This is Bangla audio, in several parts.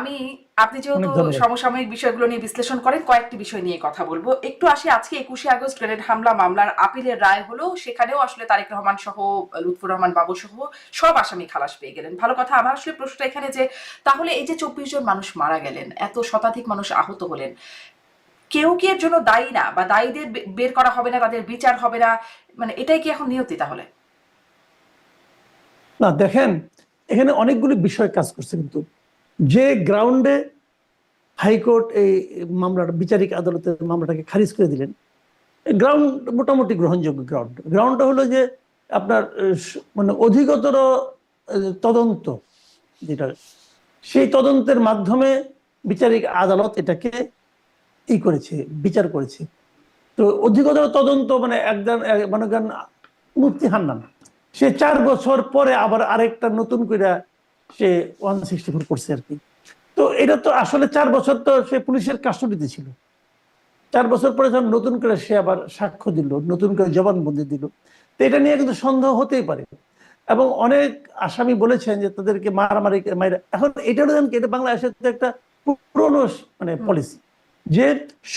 আমি আপনি যেহেতু অনেক ধন্যবাদ। সমসাময়িক বিষয়গুলো নিয়ে বিশ্লেষণ করেন, কয়েকটি বিষয় নিয়ে কথা বলবো। একটু আসি আজকে 21শে আগস্ট গ্রেনেড হামলা মামলার আপিলের রায় হলো, সেখানেও আসলে তারেক রহমান সহ লুৎফুর রহমান বাবু সহ সব আসামি খালাস পেয়ে গেলেন। ভালো কথা। আমার আসলে প্রশ্নটা এখানে যে তাহলে এই যে 24 জন মানুষ মারা গেলেন, এত শতাধিক মানুষ আহত হলেন, কেউ কি এর জন্য দায়ী না, বা দায়ীদের বের করা হবে না, তাদের বিচার হবে না, মানে এটাই কি এখন নিয়তি তাহলে? না দেখেন, এখানে অনেকগুলি বিষয় কাজ করছে, কিন্তু যে গ্রাউন্ডে হাইকোর্ট এই মামলাটা, বিচারিক আদালতের মামলাটাকে খারিজ করে দিলেন, গ্রাউন্ড মোটামুটি গ্রহণযোগ্য গ্রাউন্ড। গ্রাউন্ডটা হলো যে আপনার মানে অধিকতর তদন্ত, যেটা সেই তদন্তের মাধ্যমে বিচারিক আদালত এটাকে করেছে, বিচার করেছে। তো অধিকতর তদন্ত মানে একজন মনে করেন মুফতি হান্নান, সে 4 বছর পরে আবার আরেকটা নতুন করে সে 164 করছে আর কি। তো এটা তো আসলে 4 বছর তো সে পুলিশের কাস্টডিতে ছিল। 4 বছর পরে যখন নতুন করে সে আবার সাক্ষ্য দিল, নতুন করে জবানবন্দি দিল, তো এটা নিয়ে কিন্তু সন্দেহ হতেই পারে। এবং অনেক আসামি বলেছেন যে তাদেরকে মারামারি মাইরা, এখন এটা হলো কি, এটা বাংলাদেশের তো একটা পুরনো মানে হুম। পলিসি, যে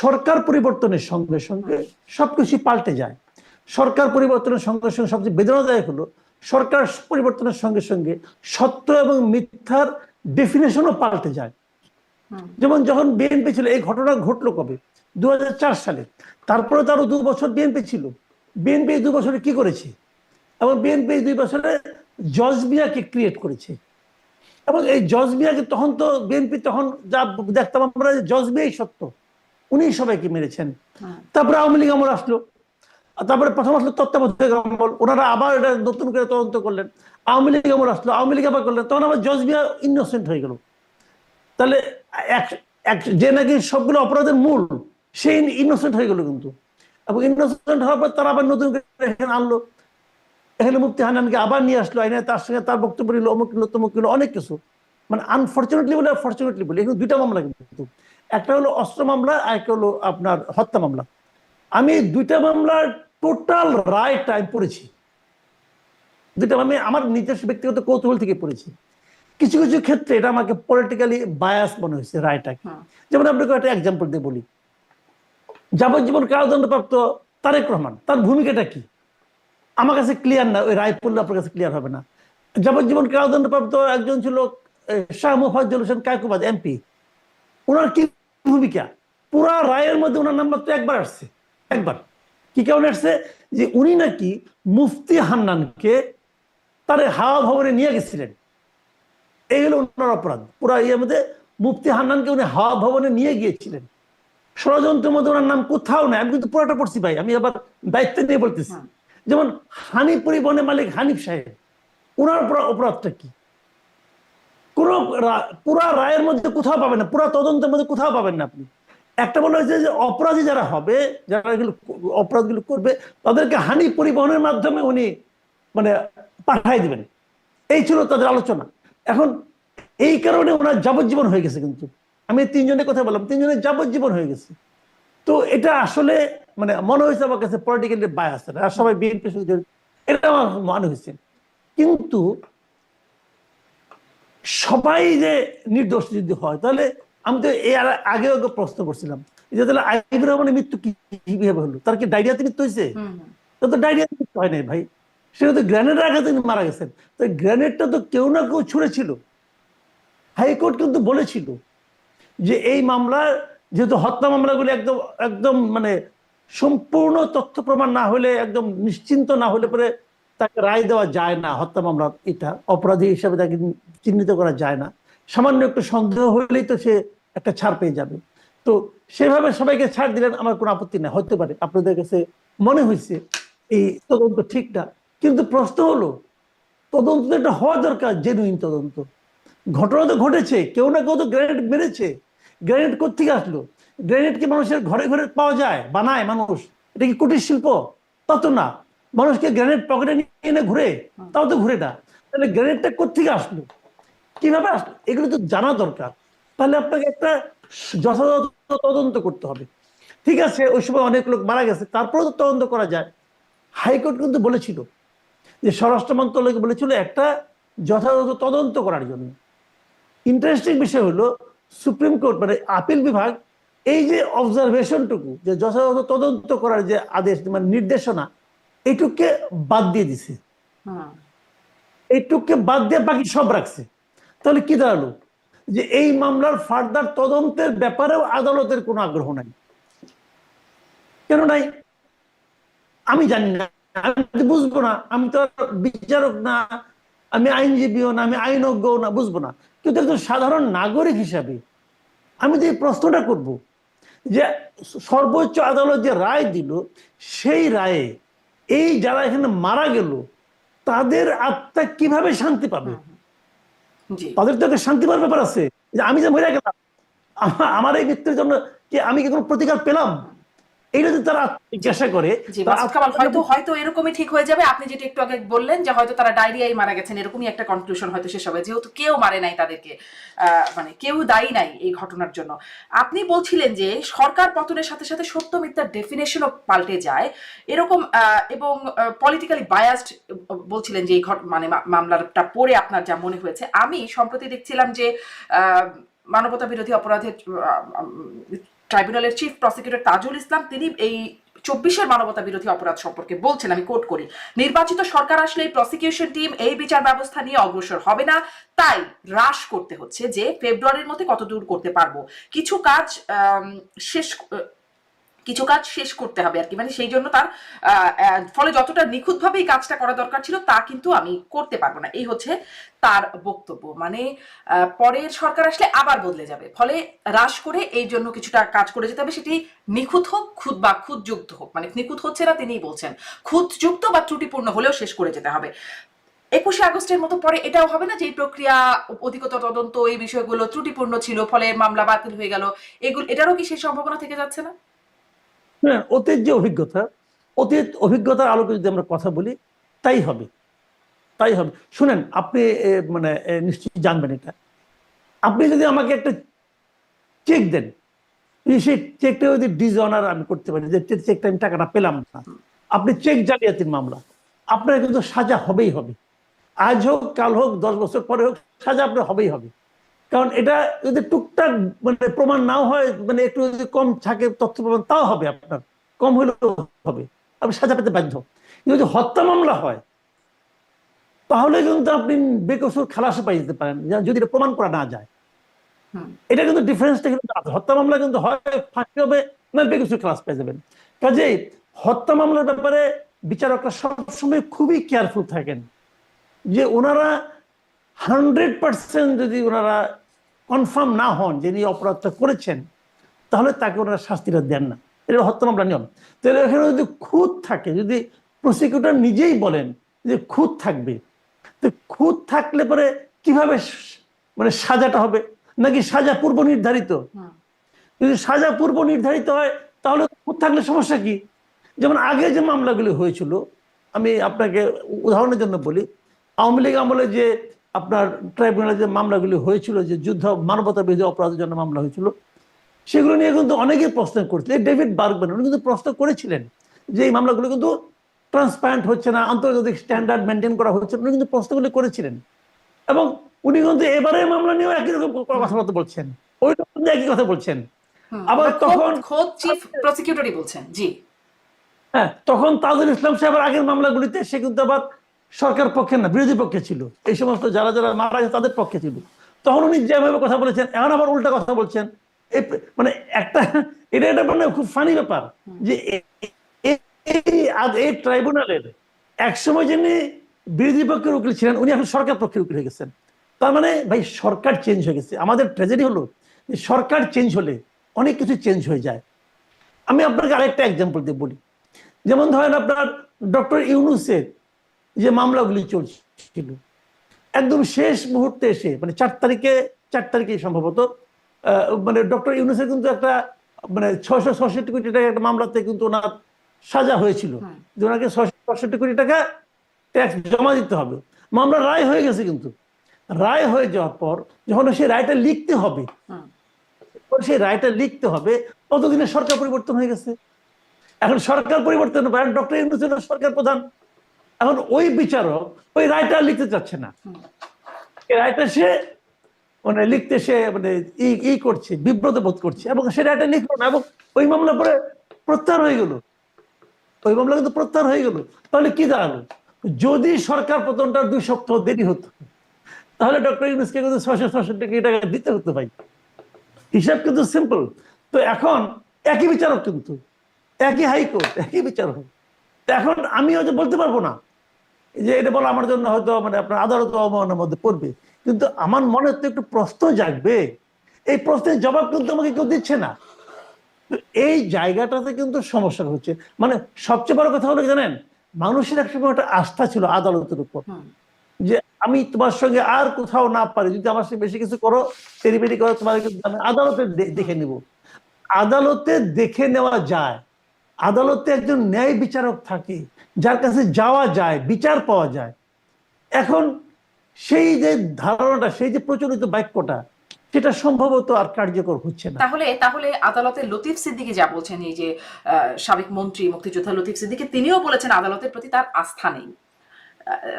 সরকার পরিবর্তনের সঙ্গে সঙ্গে সবকিছু পাল্টে যায়। সরকার পরিবর্তনের সঙ্গে সঙ্গে সবচেয়ে বেদনাদায়ক হলো, সরকার পরিবর্তনের সঙ্গে সঙ্গে সত্য এবং মিথ্যার ডেফিনেশনও পাল্টে যায়। হুম। যেমন যখন বিএনপি ছিল, এই ঘটনা ঘটলো কবে? 2004 সালে। তারপরে তো আরো 2 বছর বিএনপি ছিল। বিএনপি এই 2 বছরে কি করেছে? এবং বিএনপি এই 2 বছরে জজ মিয়াকে ক্রিয়েট করেছে। এবং এই জজ মিয়াকে তখন তো বিএনপি তখন যা দেখতাম আমরা, জজ মিয়াই সত্য, উনি সবাইকে মেরেছেন। হুম। তারপরে আওয়ামী লীগ আমল আসলো, তারপরে প্রথম আসলো তত্ত্বাবধায়ক আমল, ওনারা আবার এটা নতুন করে তদন্ত করলেন। আওয়ামী লীগ আমল আসলো, আওয়ামী লীগ আবার করলেন, তখন আবার জজ মিয়া ইনোসেন্ট হয়ে গেল। তাহলে এক যে নাকি সবগুলো অপরাধের মূল, সেই ইনোসেন্ট হয়ে গেল কিন্তু। এবং ইনোসেন্ট হওয়ার পর তারা আবার নতুন করে এখানে আনলো, এখানে মুফতি হান্নানকে আবার নিয়ে আসলো আইনে, তার সঙ্গে তার বক্তব্য নিল, অমুক নিল, তমুক নিল, অনেক কিছু। মানে আনফর্চুনেটলি বলে ফর্চুনেটলি বলে, এখানে 2টা মামলা কিন্তু, একটা হলো অস্ত্র মামলা আর একটা হলো আপনার হত্যা মামলা। আমি এই 2টা মামলার টোটাল রায়টা আমি পড়েছি। 2টা আমি আমার নিজস্ব ব্যক্তিগত কৌতূহল থেকে পড়েছি। কিছু কিছু ক্ষেত্রে এটা আমাকে পলিটিক্যালি বায়াস মনে হয়েছে রায়টাকে। হুম। যেমন আপনাকে একটা এক্সাম্পল দিয়ে বলি, যাবজ্জীবন কারাদণ্ডপ্রাপ্ত তারেক রহমান, তার ভূমিকাটা কি আমার কাছে ক্লিয়ার না, ওই রায় পড়লে আপনার কাছে ক্লিয়ার হবে না। যাবজ্জীবন কারাদণ্ডপ্রাপ্ত একজন ছিল শাহ মুফাজ্জল হোসেন কায়কোবাদ, এমপি। ওনার কি ভূমিকা? পুরা রায়ের মধ্যে ওনার নাম মাত্র একবার আসছে, একবার। কি কারণে আসছে? যে উনি নাকি মুফতি হান্নানকে তার হাওয়া ভবনে নিয়ে গেছিলেন, এই হলো ওনার অপরাধ। পুরা ইয়ের মধ্যে মুফতি হান্নানকে উনি হাওয়া ভবনে নিয়ে গিয়েছিলেন। ষড়যন্ত্রের মধ্যে ওনার নাম কোথাও নাই। আমি কিন্তু পুরাটা পড়ছি ভাই, আমি আবার দায়িত্ব নিয়ে বলতেছি। হুম। যেমন হানিফ পরিবহনের মালিক হানিফ সাহেব, ওনার অপরাধটা কি? কোন পুরা রায়ের মধ্যে কোথাও পাবেন না, পুরা তদন্তের মধ্যে কোথাও পাবেন না আপনি। একটা বলা হয়েছে যে অপরাধী যারা হবে, যারা এগুলো অপরাধগুলো করবে, তাদেরকে হানি পরিবহনের মাধ্যমে উনি মানে পাঠাই দিবেন, এই ছিল তাদের আলোচনা। এখন এই কারণে ওনার যাবজ্জীবন হয়ে গেছে। কিন্তু আমি 3জনের কথা বললাম, 3জনের যাবজ্জীবন হয়ে গেছে। তো এটা আসলে মানে মনে হয়েছে আমার কাছে পলিটিক্যালি বায়াস, আর সবাই বিএনপি, এটা আমার মনে হয়েছে। কিন্তু সবাই যে নির্দোষ যদি হয়, তাহলে আমি তো এর আগেও প্রশ্ন করছিলাম যে তাহলে আইবুর রহমানের মৃত্যু কিভাবে হলো? তার কি ডায়রিয়াতে মৃত্যু হয়েছে? হুম। হুম। তার তো ডায়রিয়াতে মৃত্যু হয় নাই ভাই, সেটা তো গ্রেনেডের আঘাতে মারা গেছেন। তো গ্রেনেডটা তো কেউ না কেউ ছুঁড়েছিল। হাইকোর্ট কিন্তু বলেছিল যে এই মামলা, যেহেতু হত্যা মামলাগুলি একদম একদম মানে সম্পূর্ণ তথ্য প্রমাণ না হলে, একদম নিশ্চিন্ত না হলে পরে তাকে রায় দেওয়া যায় না। হত্যা মামলা এটা অপরাধী হিসাবে তাকে চিহ্নিত করা যায় না। সামান্য একটু সন্দেহ হলেই তো সে একটা ছাড় পেয়ে যাবে। তো সেভাবে সবাইকে ছাড় দিলেন, আমার কোনো আপত্তি নাই। হতে পারে আপনাদের কাছে মনে হয়েছে এই তদন্ত ঠিক না, কিন্তু প্রশ্ন হলো তদন্ত একটা হওয়া দরকার, জেনুইন তদন্ত। ঘটনা তো ঘটেছে, কেউ না কেউ তো গ্রেনেড মেরেছে। গ্রেনেড কোথেকে আসলো? গ্রেনেড কি মানুষের ঘরে ঘরে পাওয়া যায়, বানায় মানুষ? এটা কি কুটির শিল্প? তা তো না। মানুষকে গ্রেনেড পকেটে নিয়ে এনে ঘুরে? তাও তো ঘুরে না। তাহলে গ্রেনেডটা কোথেকে আসলো, কিভাবে আসলো, এগুলো তো জানা দরকার। তাহলে আপনাকে একটা যথাযথ তদন্ত করতে হবে। ঠিক আছে, ওই সময় অনেক লোক মারা গেছে, তারপরেও তো তদন্ত করা যায়। হাইকোর্ট কিন্তু বলেছিল, যে স্বরাষ্ট্র মন্ত্রণালয়কে বলেছিল একটা যথাযথ তদন্ত করার জন্য। ইন্টারেস্টিং বিষয় হলো, সুপ্রিম কোর্ট মানে আপিল বিভাগ এই যে অবজারভেশনটুকু, যে যথাযথ তদন্ত করার যে আদেশ মানে নির্দেশনা, এইটুককে বাদ দিয়ে দিছে। হুম। এইটুককে বাদ দিয়ে বাকি সব রাখছে। তাহলে কি দাঁড়ালো? যে এই মামলার ফার্দার তদন্তের ব্যাপারেও আদালতের কোনো আগ্রহ নাই। কেন নাই আমি জানি না, আমি বুঝবো না, আমি তো বিচারক না, আমি আইনজীবীও না, আমি আইনজ্ঞও না, বুঝবো না। কিন্তু একজন সাধারণ নাগরিক হিসাবে আমি তো এই প্রশ্নটা করব যে সর্বোচ্চ আদালত যে রায় দিল, সেই রায়ে এই যারা এখানে মারা গেল তাদের আত্মা কিভাবে শান্তি পাবে? জি। তাদের তো একটা শান্তি পাওয়ার ব্যাপার আছে। যে আমি যে মরে গেলাম, আমার এই মৃত্যুর জন্য কি আমি কি কোনো প্রতিকার পেলাম? এইটা যদি তারা জিজ্ঞাসা করে, জি মাসুদ কামাল, হয়তো হয়তো এরকমই ঠিক হয়ে যাবে। আপনি যেটা একটু আগে বললেন যে হয়তো তারা ডায়রিয়ায় মারা গেছেন, এরকমই একটা কনক্লুশন হয়তো শেষ হবে, যেহেতু কেউ মারে নাই তাদেরকে, মানে কেউ দায়ী নাই এই ঘটনার জন্য। আপনি বলছিলেন যে সরকার পতনের সাথে সাথে সত্য মিথ্যার ডেফিনেশনও পাল্টে যায় এরকম, এবং পলিটিক্যালি বায়াসড বলছিলেন যে এই মানে মামলাটা পড়ে আপনার যা মনে হয়েছে। আমি সম্প্রতি দেখছিলাম যে মানবতা বিরোধী অপরাধের ট্রাইব্যুনালের চিফ প্রসিকিউটর তাজুল ইসলাম, তিনি এই 24-এর মানবতা বিরোধী অপরাধ সম্পর্কে বলছেন, আমি কোট করি, নির্বাচিত সরকার আসলে এই প্রসিকিউশন টিম এই বিচার ব্যবস্থা নিয়ে অগ্রসর হবে না, তাই হ্রাস করতে হচ্ছে যে ফেব্রুয়ারির মধ্যে কতদূর করতে পারবো, কিছু কাজ শেষ করতে হবে আর কি, মানে সেই জন্য তার ফলে যতটা নিখুঁতভাবে এই কাজটা করা দরকার ছিল তা কিন্তু আমি করতে পারবো না, এই হচ্ছে তার বক্তব্য। মানে পরের সরকার আসলে আবার বদলে যাবে, ফলে হ্রাস করে এই জন্য কিছুটা কাজ করে যেতে হবে, সেটি নিখুঁত হোক খুদ বা খুঁতযুক্ত হোক, মানে নিখুঁত হচ্ছে না তিনিই বলছেন, খুঁতযুক্ত বা ত্রুটিপূর্ণ হলেও শেষ করে যেতে হবে। 21শে আগস্টের মতো পরে এটাও হবে না যে এই প্রক্রিয়া, অধিকতর তদন্ত, এই বিষয়গুলো ত্রুটিপূর্ণ ছিল ফলে মামলা বাতিল হয়ে গেল, এগুলো এটারও কি সেই সম্ভাবনা থেকে যাচ্ছে না? অতীত যে অভিজ্ঞতা, অতীত অভিজ্ঞতার আলোকে যদি আমরা কথা বলি, তাই হবে, তাই হবে। শুনেন, আপনি মানে নিশ্চয়ই জানবেন এটা। আপনি যদি আমাকে একটা চেক দেন, সেই চেকটা যদি ডিসঅনার আমি করতে পারি, যে চেকটা আমি টাকাটা পেলাম না, আপনি চেক জালিয়াতির মামলা, আপনার কিন্তু সাজা হবেই হবে। আজ হোক, কাল হোক, 10 বছর পরে হোক, সাজা আপনার হবেই হবে। কারণ এটা যদি টুকটাক মানে প্রমাণ নাও হয়, মানে একটু যদি কম থাকে তথ্য প্রমাণ, তাও হবে, আপনার কম হলেও হবে, আপনি সাজা পেতে বাধ্য। কিন্তু যদি হত্যা মামলা হয়, তাহলে কিন্তু আপনি বেকসুর খালাসে পাই যেতে পারেন, যদি এটা প্রমাণ করা না যায়। এটা কিন্তু ডিফারেন্সটা কিন্তু আছে। হত্যা মামলা কিন্তু হয় ফাঁসি হবে, না বেকসুর খালাস পেয়ে যাবেন। কাজেই হত্যা মামলার ব্যাপারে বিচারকরা সবসময় খুবই কেয়ারফুল থাকেন, যে ওনারা 100% যদি ওনারা কনফার্ম না হন যিনি অপরাধটা করেছেন, তাহলে তাকে ওনারা শাস্তিটা দেন না। এটা হত্যা মামলা নিয়ম। তাহলে এখানে যদি খুঁত থাকে, যদি প্রসিকিউটর নিজেই বলেন যে খুঁত থাকবে, তো খুঁত থাকলে পরে কিভাবে মানে সাজাটা হবে? নাকি সাজা পূর্ব নির্ধারিত? যদি সাজা পূর্ব নির্ধারিত হয়, তাহলে খুঁত থাকলে সমস্যা কি? যেমন আগে যে মামলাগুলি হয়েছিল, আমি আপনাকে উদাহরণের জন্য বলি, আওয়ামী লীগ আমলে যে আপনার ট্রাইব্যুনালে যে মামলাগুলি হয়েছিল, যে যুদ্ধ মানবতা বিরোধী অপরাধের জন্য মামলা হয়েছিল, সেগুলো নিয়ে কিন্তু অনেকেই প্রশ্ন করছিলেন। ডেভিড বার্গম্যান উনি কিন্তু প্রশ্ন করেছিলেন যে এই মামলাগুলো কিন্তু ট্রান্সপারেন্ট হচ্ছে না, আন্তর্জাতিক স্ট্যান্ডার্ড মেনটেন করা হচ্ছে, উনি কিন্তু প্রশ্নগুলি করেছিলেন। এবং উনি কিন্তু এবারের মামলা নিয়েও একই রকম কথাবার্তা বলছেন, ওই রকম একই কথা বলছেন। আবার তখন খোদ চিফ প্রসিকিউটরই বলছেন। জি হ্যাঁ, তখন তাজুল ইসলাম সাহেবের আগের মামলাগুলিতে সে কিন্তু আবার সরকার পক্ষে না, বিরোধী পক্ষে ছিল। এই সমস্ত যারা যারা মারা গেছে তাদের পক্ষে ছিল। তখন উনি যেভাবে কথা বলেছেন, এখন আবার উল্টা কথা বলছেন। মানে একটা এটা এটা মানে খুব ফানি ব্যাপার যে এই ট্রাইব্যুনালের একসময় যিনি বিরোধী পক্ষের উকিল ছিলেন, উনি এখন সরকার পক্ষের উকিল হয়ে গেছেন। তার মানে ভাই সরকার চেঞ্জ হয়ে গেছে। আমাদের ট্র্যাজেডি হলো যে সরকার চেঞ্জ হলে অনেক কিছু চেঞ্জ হয়ে যায়। আমি আপনাকে আরেকটা এক্সাম্পল দিয়ে বলি। যেমন ধরেন আপনার ডক্টর ইউনূসের যে মামলাগুলি চলছিল, একদম শেষ মুহূর্তে এসে মানে 4 তারিখে সম্ভবত মানে ডক্টর ইউনূসের কিন্তু একটা মানে 666 কোটি টাকা একটা মামলাতে কিন্তু ওনার সাজা হয়েছিল যে ওনাকে 666 কোটি টাকা ট্যাক্স জমা দিতে হবে। মামলা রায় হয়ে গেছে, কিন্তু রায় হয়ে যাওয়ার পর যখন সেই রায়টা লিখতে হবে, সেই রায়টা লিখতে হবে, ততদিনে সরকার পরিবর্তন হয়ে গেছে। এখন সরকার পরিবর্তন, ডক্টর ইউনূস সরকার প্রধান, এখন ওই বিচারক ওই রায়টা লিখতে চাচ্ছে না। এই রায়টা সে মানে লিখতে সে মানে ই করছে, বিব্রত বোধ করছে, এবং সেটা একটা লিখলো না, এবং ওই মামলা পরে প্রত্যাহার হয়ে গেল। ওই মামলা কিন্তু প্রত্যাহার হয়ে গেল। তাহলে কি দাঁড়ালো? যদি সরকার পতনটার 2 সপ্তাহ দেরি হতো, তাহলে ডক্টর ইউনূসকে কিন্তু 666 টাকা দিতে হতো ভাই। হিসাব কিন্তু সিম্পল। তো এখন একই বিচারক, কিন্তু একই হাইকোর্ট, একই বিচারক। এখন আমি হয়তো বলতে পারবো না যে এটা বলা আমার জন্য হয়তো মানে আপনার আদালত অবমাননার মধ্যে পড়বে, কিন্তু আমার মনে তো একটু প্রশ্ন জাগবে। এই প্রশ্নের জবাব কিন্তু আমাকে কেউ দিচ্ছে না। তো এই জায়গাটাতে কিন্তু সমস্যা হচ্ছে। মানে সবচেয়ে বড় কথা হলো জানেন, মানুষের একসময় একটা আস্থা ছিল আদালতের উপর, যে আমি তোমার সঙ্গে আর কোথাও না পারি, যদি আমার সঙ্গে বেশি কিছু করো, পেরিপেরি করো, তোমার কিন্তু আমি আদালতে দেখে নিব। আদালতে দেখে নেওয়া যায়, আদালতে একজন ন্যায় বিচারক থাকে যার কাছে যাওয়া যায়, বিচার পাওয়া যায়। এখন সেই যে ধারণাটা, সেই যে প্রচলিত বাক্যটা, সেটা সম্ভবত আর কার্যকর হচ্ছে না। তাহলে তাহলে আদালতের লতিফ সিদ্দিকী যা বলছেন, এই যে সাবেক মন্ত্রী মুক্তিযোদ্ধা লতিফ সিদ্দিকী, তিনিও বলেছেন আদালতের প্রতি তার আস্থা নেই।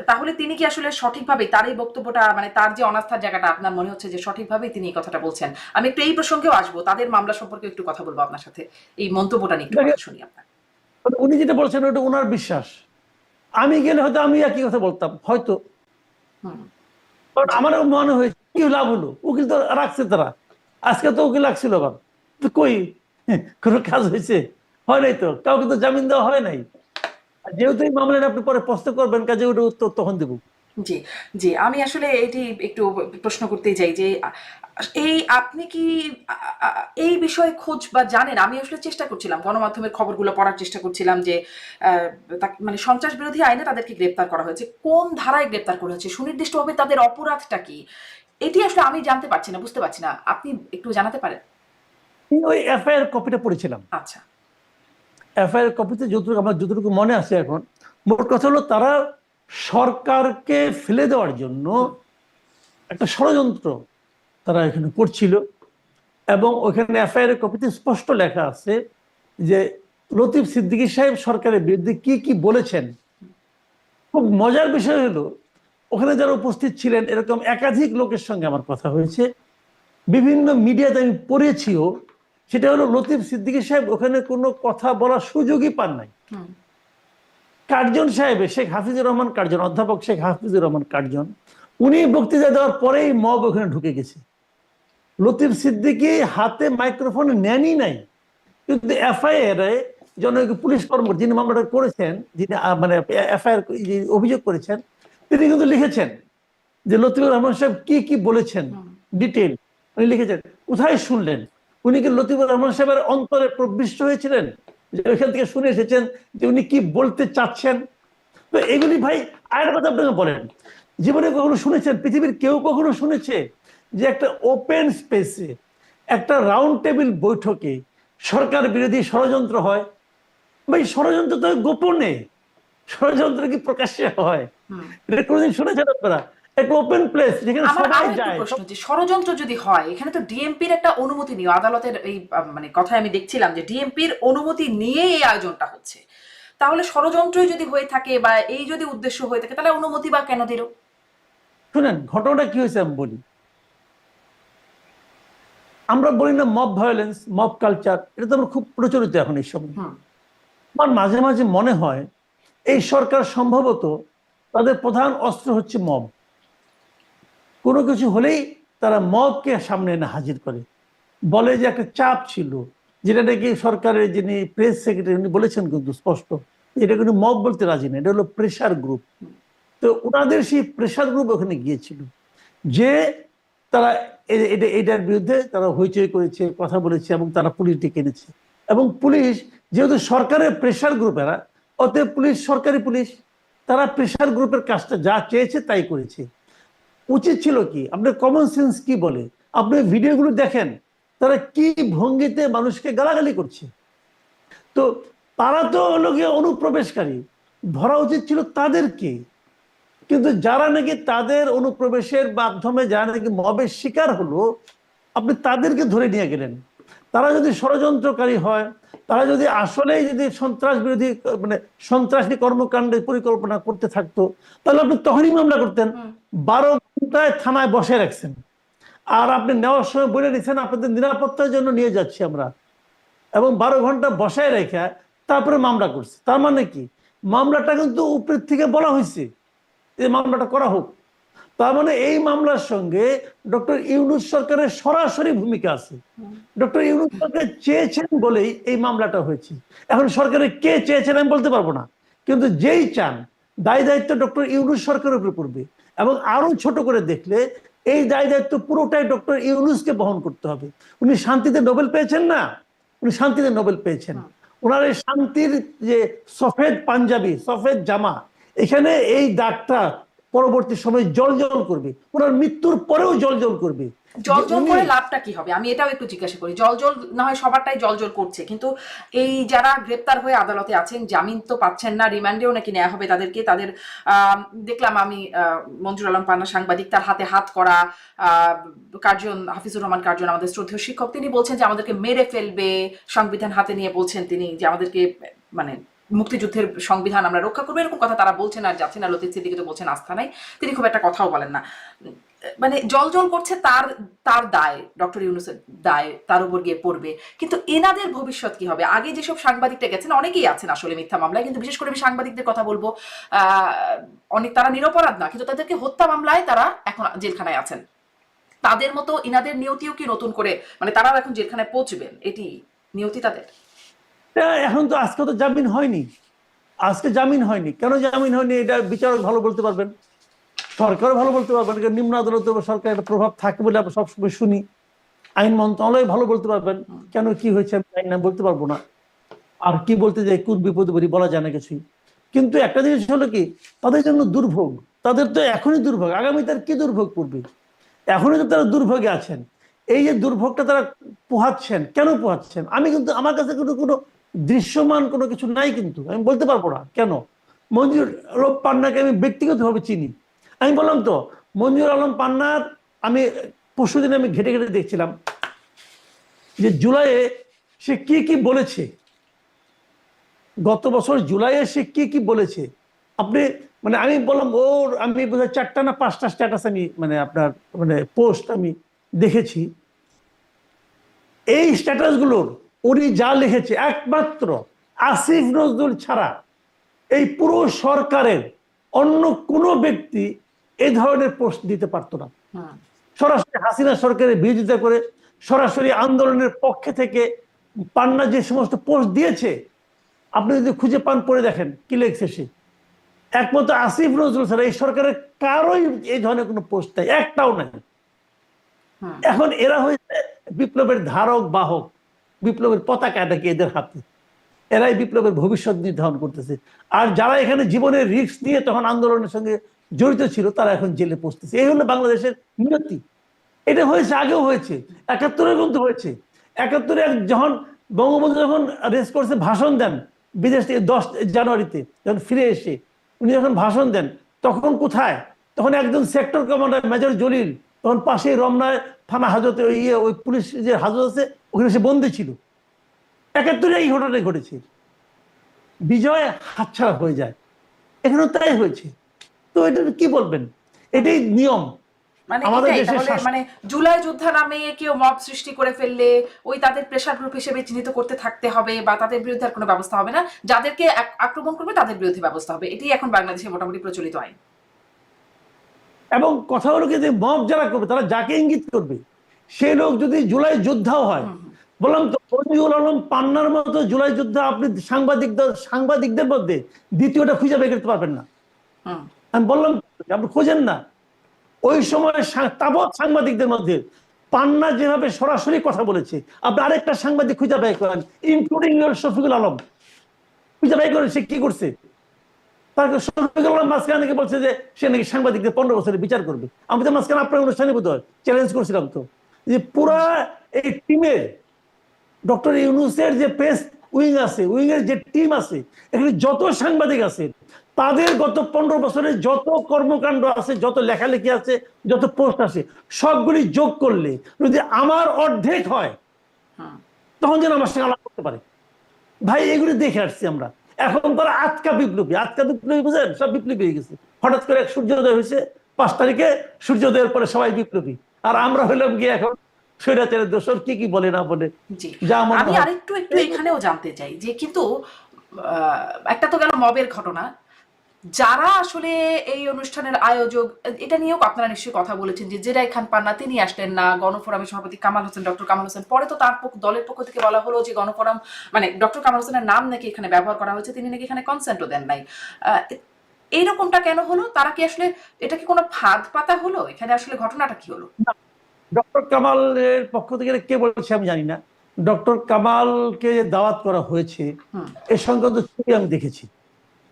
তাহলে তিনি কি আসলে সঠিকভাবে তার এই বক্তব্যটা, মানে তার যে অনাস্থার জায়গাটা, আপনার মনে হচ্ছে যে সঠিকভাবেই তিনি এই কথাটা বলছেন? আমি একটু এই প্রসঙ্গেও আসবো, তাদের মামলা সম্পর্কে একটু কথা বলবো আপনার সাথে, এই মন্তব্যটা নিয়ে একটু কথা শুনি আপনার। উনি যেটা বলছেন ওটা ওনার বিশ্বাস। আমি গেলে হয়তো আমি একই কথা বলতাম হয়তো, কারণ আমারও মনে হয়েছে কি লাভ হলো, উকিল তো রাখছে তারা, আজকে তো উকিল রাখছিল আবার, তো কই কোনো কাজ হয়েছে? হয় নাই তো, কাউকে তো জামিন দেওয়া হয় নাই। আর যেহেতু এই মামলাটা আপনি পরে প্রশ্ন করবেন, কাজে ওটা উত্তর তখন দেবো। জি, জি। আমি আসলে এটি একটু প্রশ্ন করতেই চাই যে এই আপনি কি এই বিষয়ে খোঁজ বা জানেন? আমি আসলে চেষ্টা করছিলাম, গণমাধ্যমের খবরগুলো পড়ার চেষ্টা করছিলাম যে মানে সন্ত্রাস বিরোধী আইনে তাদেরকে গ্রেপ্তার করা হয়েছে। কোন ধারায় গ্রেপ্তার করা হয়েছে? সুনির্দিষ্টভাবে তাদের অপরাধটা কি? এটি আসলে আমি জানতে পারছি না, বুঝতে পারছি না। আপনি একটু জানাতে পারেন? ওই এফআইআর কপিটা পড়েছিলাম। আচ্ছা। এফআইআর কপিতে যতটুকু আমার যতটুকু মনে আছে এখন, মোট কথা হলো তারা সরকারকে ফেলে দেওয়ার জন্য একটা ষড়যন্ত্র তারা এখানে করছিল। এবং ওইখানে এফআইআর কপিতে স্পষ্ট লেখা আছে যে লতিফ সিদ্দিকী সাহেব সরকারের বিরুদ্ধে কি কি বলেছেন। খুব মজার বিষয় হলো, ওখানে যারা উপস্থিত ছিলেন এরকম একাধিক লোকের সঙ্গে আমার কথা হয়েছে, বিভিন্ন মিডিয়াতে আমি পড়েছিও, সেটা হলো লতিফ সিদ্দিকী সাহেব ওখানে কোনো কথা বলার সুযোগই পান নাই। কার্জন সাহেব, শেখ হাফিজুর রহমান কার্জন, অধ্যাপক শেখ হাফিজুর রহমান কার্জন, উনি বক্তৃতা দেওয়ার পরেই মব ওখানে ঢুকে গেছে। লতিফ সিদ্দিকী হাতে মাইক্রোফোন নেনই নাই, কিন্তু এফআইআর জনৈক পুলিশ কর্মকর্তা যিনি মামলাটা করেছেন, যিনি মানে এফআইআর অভিযোগ করেছেন, তিনি কিন্তু লিখেছেন যে লতিফুর রহমান সাহেব কি কি বলেছেন ডিটেল উনি লিখেছেন। কোথায় শুনলেন? উনি কি লতিফুর রহমান সাহেবের অন্তরে প্রবিষ্ট হয়েছিলেন, যে ওইখান থেকে শুনে এসেছেন যে উনি কি বলতে চাচ্ছেন? তো এগুলি ভাই, আরেকটা কথা আপনাকে বলেন, জীবনে কখনো শুনেছেন, পৃথিবীর কেউ কখনো শুনেছে যে একটা ওপেন স্পেসে, একটা রাউন্ড টেবিল বৈঠকে সরকার বিরোধী ষড়যন্ত্র হয়? ভাই ষড়যন্ত্র তো গোপনে, ষড়যন্ত্র কি প্রকাশ্যে হয়? এটা কোনোদিন শুনেছেন আপনারা? একটা ওপেন প্লেস যেখানে আমার সবাই আরো একটু যায়। প্রশ্ন, যে ষড়যন্ত্র যদি হয়, এখানে তো ডিএমপির একটা অনুমতি নিয়ে আদালতের এই মানে কথায় আমি দেখছিলাম যে ডিএমপির অনুমতি নিয়ে এই আয়োজনটা হচ্ছে। তাহলে ষড়যন্ত্রই যদি হয়ে থাকে বা এই যদি উদ্দেশ্য হয়ে থাকে, তাহলে অনুমতি বা কেন দিল? শুনেন ঘটনাটা কি হয়েছে আমি বলি। আমরা বলি না মব ভায়োলেন্স, মব কালচার, এটা তো আমরা খুব প্রচলিত এখন এই সময়। আমার মাঝে মাঝে মনে হয় এই সরকার সম্ভবত তাদের প্রধান অস্ত্র হচ্ছে মব। কোনো কিছু হলেই তারা মবকে সামনে এনে হাজির করে, বলে যে একটা চাপ ছিল, যেটা নাকি সরকারের যিনি প্রেস সেক্রেটারি উনি বলেছেন কিন্তু স্পষ্ট, এটা কিন্তু মব বলতে রাজি না, এটা হলো প্রেশার গ্রুপ। তো ওনাদের সেই প্রেশার গ্রুপ ওখানে গিয়েছিল, যে তারা এটার বিরুদ্ধে তারা হইচই করেছে, কথা বলেছে, এবং তারা পুলিশ ডেকে এনেছে। এবং পুলিশ যেহেতু সরকারের প্রেশার গ্রুপেরা, অতএব পুলিশ সরকারি পুলিশ, তারা প্রেশার গ্রুপের কাজটা যা চেয়েছে তাই করেছে। উচিত ছিল কি, আপনার কমন সেন্স কি বলে, আপনি ভিডিওগুলো দেখেন তারা কি ভঙ্গিতে মানুষকে গালাগালি করছে। তো তারা তো হলো গিয়ে অনুপ্রবেশকারী, ধরা উচিত ছিল তাদেরকে। কিন্তু যারা নাকি তাদের অনুপ্রবেশের মাধ্যমে যারা নাকি মবের শিকার হলো, আপনি তাদেরকে ধরে নিয়ে গেলেন। তারা যদি ষড়যন্ত্রকারী হয়, তারা যদি আসলেই যদি সন্ত্রাস বিরোধী মানে সন্ত্রাসী কর্মকাণ্ডের পরিকল্পনা করতে থাকতো, তাহলে আপনি তখনই মামলা করতেন। 12 ঘন্টায় থানায় বসে রাখছেন, আর আপনি নেওয়ার সময় বলে নিচ্ছেন আপনাদের নিরাপত্তার জন্য নিয়ে যাচ্ছি আমরা, এবং 12 ঘন্টা বসায় রেখে তারপরে মামলা করছে। তার মানে কি, মামলাটা কিন্তু উপরের থেকে বলা হয়েছে যে মামলাটা করা হোক। তার মানে এই মামলার সঙ্গে ডক্টর ইউনূস সরকারের সরাসরি ভূমিকা আছে। ডক্টর ইউনূস সরকার চেয়েছেন বলেই এই মামলাটা হয়েছে। এখন সরকারের কে চেয়েছেন আমি বলতে পারবো না, কিন্তু যেই চান দায় দায়িত্ব ডক্টর ইউনূস সরকারের উপরে পড়বে। এবং আরো ছোট করে দেখলে এই দায় দায়িত্ব পুরোটাই ডক্টর ইউনূসকে বহন করতে হবে। উনি শান্তিতে নোবেল পেয়েছেন না, উনি শান্তিতে নোবেল পেয়েছেন। ওনার এই শান্তির যে সফেদ পাঞ্জাবি, সফেদ জামা, এখানে এই দাগটা পরবর্তী সময় জল করবে, ওনার মৃত্যুর পরেও জল করবে। জল করে লাভটা কি হবে, আমি এটাও একটু জিজ্ঞাসা করি। জল না হয় সবারটাই জল করছে, কিন্তু এই যারা গ্রেপ্তার হয়ে আদালতে আছেন, জামিন তো পাচ্ছেন না, রিমান্ডেও নাকি নেওয়া হবে তাদেরকে। তাদের দেখলাম আমি মঞ্জুর আলম পান্না সাংবাদিক, তার হাতে হাত করা কার্জন, হাফিজুর রহমান কার্জন আমাদের শ্রদ্ধেয় শিক্ষক, তিনি বলছেন যে আমাদেরকে মেরে ফেলবে, সংবিধান হাতে নিয়ে বলছেন তিনি যে আমাদেরকে মানে মুক্তিযুদ্ধের সংবিধান আমরা রক্ষা করবো, এরকম কথা তারা বলছেন। আর যাচ্ছেন না, লতিফ সিদ্দিকী তো বলছেন আস্থা নাই, তিনি খুব একটা কথাও বলেন না। মানে জল করছে, তার দায়, ডক্টর ইউনূসের দায় তার উপর গিয়ে পড়বে। কিন্তু এনাদের ভবিষ্যৎ কি হবে? আগে যেসব সাংবাদিকটা গেছেন, অনেকেই আছেন আসলে মিথ্যা মামলায়, কিন্তু বিশেষ করে আমি সাংবাদিকদের কথা বলবো, অনেক তারা নিরপরাধ না, কিন্তু তাদেরকে হত্যা মামলায় তারা এখন জেলখানায় আছেন। তাদের মতো ইনাদের নিয়তিও কি নতুন করে, মানে তারাও এখন জেলখানায় পৌঁছবেন, এটি নিয়তি তাদের? এখন তো আজকে তো জামিন হয়নি, আজকে জামিন হয়নি। কেন জামিন হয়নি এটা বিচারক ভালো বলতে পারবেন, সরকারও ভালো বলতে পারবেন। নিম্ন আদালতে সরকারের প্রভাব থাকে বলে আমরা সবসময় শুনি। আইন মন্ত্রণালয় ভালো বলতে পারবেন কেন কি হয়েছে, আমি আইন বলতে পারবো না। আর কি বলতে যাই, কোন বিপদে পড়ি বলা যায় না কিছুই। কিন্তু একটা জিনিস হলো কি, তাদের জন্য দুর্ভোগ, তাদের তো এখনই দুর্ভোগ, আগামী তার কি দুর্ভোগ করবে, এখনই তো তারা দুর্ভোগে আছেন। এই যে দুর্ভোগটা তারা পোহাচ্ছেন, কেন পোহাচ্ছেন আমি কিন্তু, আমার কাছে কোনো কোনো দৃশ্যমান কোনো কিছু নাই, কিন্তু আমি বলতে পারবো না কেন। মঞ্জুর আলম পান্নাকে আমি ব্যক্তিগতভাবে চিনি। আমি বললাম তো, মঞ্জুর আলম পান্নার আমি পরশুদিন আমি ঘেটে ঘেটে দেখছিলাম যে জুলাইয়ে সে কি বলেছে, গত বছর জুলাইয়ে সে কি বলেছে। আপনি মানে আমি বললাম ওর, আমি বোধহয় 4টা না 5টা স্ট্যাটাস আমি মানে আপনার মানে পোস্ট আমি দেখেছি। এই স্ট্যাটাসগুলোর উনি যা লিখেছে, একমাত্র আসিফ নজরুল ছাড়া এই পুরো সরকারের অন্য কোনো ব্যক্তি এই ধরনের পোস্ট দিতে পারতো না। সরাসরি হাসিনা সরকারের বিরোধিতা করে, সরাসরি আন্দোলনের পক্ষে থেকে পান্না যে সমস্ত পোস্ট দিয়েছে, আপনি যদি খুঁজে পান পড়ে দেখেন কি লিখছে সে। একমাত্র আসিফ নজরুল ছাড়া এই সরকারের কারোই এই ধরনের কোনো পোস্ট নাই, একটাও নাই। এখন এরা হয়েছে বিপ্লবের ধারক বাহক, বিপ্লবের পতাকাটা কি এদের হাতে, এরাই বিপ্লবের ভবিষ্যৎ নির্ধারণ করতেছে। আর যারা এখানে জীবনের রিস্ক নিয়ে তখন আন্দোলনের সঙ্গে জড়িত ছিল, তারা এখন জেলে পৌঁছতেছে। এই হলো বাংলাদেশের নিয়তি। এটা হয়েছে, আগেও হয়েছে, 71-এ কিন্তু হয়েছে। 71-এ যখন বঙ্গবন্ধু যখন রেস কোর্সে ভাষণ দেন বিদেশ থেকে 10 জানুয়ারিতে, যখন ফিরে এসে উনি যখন ভাষণ দেন, তখন কোথায়, তখন একজন সেক্টর কমান্ডার মেজর জলিল তখন পাশেই রমনায় থানা হাজতে ওই পুলিশ যে হাজত আছে ওখানে সে বন্দী ছিল। 71-এ এই ঘটনাটাই ঘটেছে। বিজয় হাতছাড়া হয়ে যায়, এখানেও তাই হয়েছে। তো এটা কি বলবেন, এটাই নিয়ম আমাদের দেশের। মানে জুলাই যোদ্ধা নামে কেউ মব সৃষ্টি করে ফেললে ওই তাদের প্রেসার গ্রুপ হিসেবে চিহ্নিত করতে থাকতে হবে, বা তাদের বিরুদ্ধে আর কোনো ব্যবস্থা হবে না, যাদেরকে আক্রমণ করবে তাদের বিরুদ্ধে ব্যবস্থা হবে, এটাই এখন বাংলাদেশে মোটামুটি প্রচলিত আইন। এবং কথা হলো কি, যে মব যারা করবে তারা যাকে ইঙ্গিত করবে সেই লোক যদি জুলাই যোদ্ধাও হয়, বললাম তো মঞ্জুর আলম পান্নার মতো জুলাই যোদ্ধা আপনি সাংবাদিকদের মধ্যে দ্বিতীয়টা খুঁজে বের করতে পারবেন না। আমি বললাম আপনি খোঁজেন না। ওই সময় তাবৎ সাংবাদিকদের মধ্যে পান্না যেভাবে সরাসরি কথা বলেছে, আপনি আরেকটা সাংবাদিক খুঁজে বের করেন, ইনক্লুডিং শফিকুল আলম, খুঁজে বের করেন সে কি করছে। শফিকুল আলম মাঝখানে বলছে যে সে নাকি সাংবাদিকদের 15 বছরের বিচার করবে। আমি তো মাঝখানে আপনার অনুষ্ঠানে বোধহয় চ্যালেঞ্জ করছিলাম তো, যে পুরা এই টিমে ডক্টর ইউনূসের যে প্রেস উইং আছে, উইং এর যে টিম আছে, এখানে যত সাংবাদিক আছে তাদের গত 15 বছরের যত কর্মকাণ্ড আছে, যত লেখালেখি আছে, যত পোস্ট আছে, সবগুলি যোগ করলে যদি আমার অর্ধেক হয়, তখন যেন আমার সঙ্গে আলাপ করতে পারে। ভাই এগুলি দেখে আসছি আমরা। এখন তারা আজকা বিপ্লবী বুঝেন, সব বিপ্লবী হয়ে গেছে। হঠাৎ করে এক সূর্যোদয় হয়েছে 5 তারিখে, সূর্যোদয়ের পরে সবাই বিপ্লবী। আর আমরা হইলাম গিয়ে এখন স্বৈরাচারের দোষর, কি কি বলে না বলে জি, যা মনে আমি হয়। আরেকটু এখানেও জানতে চাই যে কিন্তু একটা তো গেল মবের ঘটনা, যারা আসলে এই অনুষ্ঠানের আয়োজক, এটা নিয়েও আপনারা নিশ্চয়ই কথা বলেছেন যে জেরাই খান পান্না তিনি আসলেন না, গণফোরামের সভাপতি কামাল হোসেন, ডক্টর কামাল হোসেন, পরে তো তার দলের পক্ষ থেকে বলা হলো যে গণফোরাম মানে ডক্টর কামাল হোসেনের নাম নাকি এখানে ব্যবহার করা হয়েছে, তিনি নাকি এখানে কনসেন্টও দেন নাই। এইরকমটা কেন হলো? তারা কি আসলে, এটা কি কোনো ফাঁদ পাতা হলো? এখানে আসলে ঘটনাটা কি হলো? ডক্টর কামালের পক্ষ থেকে কে বলছে আমি জানি না। ডক্টর কামালকে দাওয়াত করা হয়েছে হুম এ সংক্রান্ত ছবি আমি দেখেছি।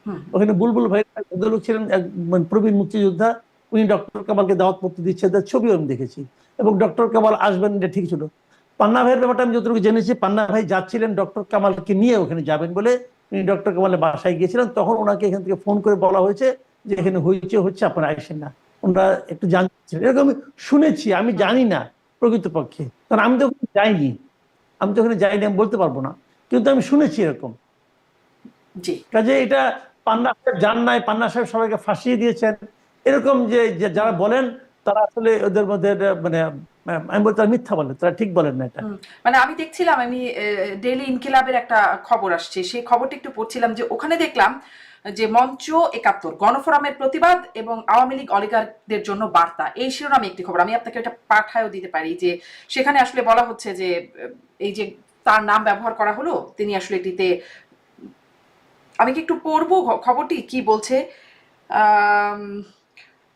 হুম ওখানে বুলবুল ভাই ভদ্রলোক ছিলেন, এক মানে প্রবীণ মুক্তিযোদ্ধা, উনি ডক্টর কামালকে দাওয়াত পত্র দিচ্ছে, তার ছবিও আমি দেখেছি। এবং ডক্টর কামাল আসবেন এটা ঠিক ছিল। পান্না ভাইয়ের ব্যাপারটা আমি যতটুকু জেনেছি, পান্না ভাই যাচ্ছিলেন ডক্টর কামালকে নিয়ে ওখানে যাবেন বলে, উনি ডক্টর কামালের বাসায় গিয়েছিলেন। তখন ওনাকে এখান থেকে ফোন করে বলা হয়েছে যে এখানে হচ্ছে আপনারা আসেন না, ওনারা একটু জানছেন, এরকম আমি শুনেছি, আমি জানি না প্রকৃতপক্ষে, কারণ আমি তো ওখানে যাইনি। আমি বলতে পারবো না, কিন্তু আমি শুনেছি এরকম। জি কাজে এটা পান্না সাহেব যান নাই, পান্না সাহেব সবাইকে ফাঁসিয়ে দিয়েছেন, এরকম যে যারা বলেন তারা আসলে ওদের মধ্যে মানে আমি বলতে মিথ্যা বলেন, তারা ঠিক বলেন না এটা। মানে আমি দেখছিলাম, আমি ডেইলি ইনকিলাবের একটা খবর আসছে, সেই খবরটা একটু পড়ছিলাম যে ওখানে দেখলাম যে মঞ্চ ৭১ গণফোরামের প্রতিবাদ এবং আওয়ামী লীগ অলিগারদের জন্য বার্তা, এই শিরোনামে একটি খবর, আমি আপনাকে এটা পাঠায়ও দিতে পারি, যে সেখানে আসলে বলা হচ্ছে যে এই যে তার নাম ব্যবহার করা হলো, তিনি আসলে এটিতে, আমি কি একটু পড়বো খবরটি কি বলছে।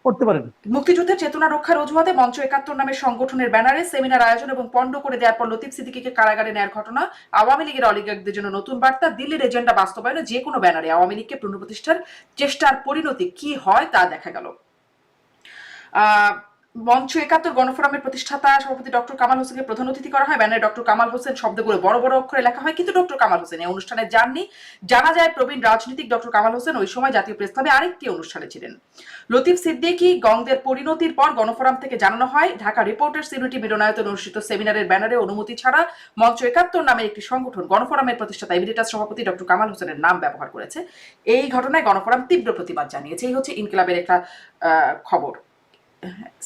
করতে পারেন। মুক্তিযুদ্ধের চেতনা রক্ষার অজুহাতে মঞ্চ ৭১ নামের সংগঠনের ব্যানারে সেমিনার আয়োজন এবং পণ্ড করে দেওয়ার পর লতিফ সিদ্দিকীকে কারাগারে নেয়ার ঘটনা, আওয়ামী লীগের অলিগারদের জন্য নতুন বার্তা, দিল্লির এজেন্ডা বাস্তবায়নে যে কোনো ব্যানারে আওয়ামী লীগকে পুনঃপ্রতিষ্ঠার চেষ্টার পরিণতি কি হয় তা দেখা গেল। মঞ্চ ৭১ গণফোরামের প্রতিষ্ঠাতা সভাপতি ডক্টর কামাল হোসেনকে প্রধান অতিথি করা হয়। ব্যানারে ডক্টর কামাল হোসেন শব্দগুলো বড় বড় অক্ষরে লেখা হয়, কিন্তু ডক্টর কামাল হোসেন এই অনুষ্ঠানে যাননি। জানা যায় প্রবীণ রাজনীতিক ডক্টর কামাল হোসেন ওই সময় জাতীয় প্রেস ক্লাবে আরেকটি অনুষ্ঠানে ছিলেন। লতিফ সিদ্দিকী গংদের পরিণতির পর গণফোরাম থেকে জানানো হয় ঢাকা রিপোর্টার্স ইউনিটি মিলনায়তনে অনুষ্ঠিত সেমিনারের ব্যানারে অনুমতি ছাড়া মঞ্চ ৭১ নামের একটি সংগঠন গণফোরামের প্রতিষ্ঠাতা এমিরেটাস সভাপতি ডক্টর কামাল হোসেনের নাম ব্যবহার করেছে। এই ঘটনায় গণফোরাম তীব্র প্রতিবাদ জানিয়েছে। এই হচ্ছে ইনকিলাবের একটা খবর।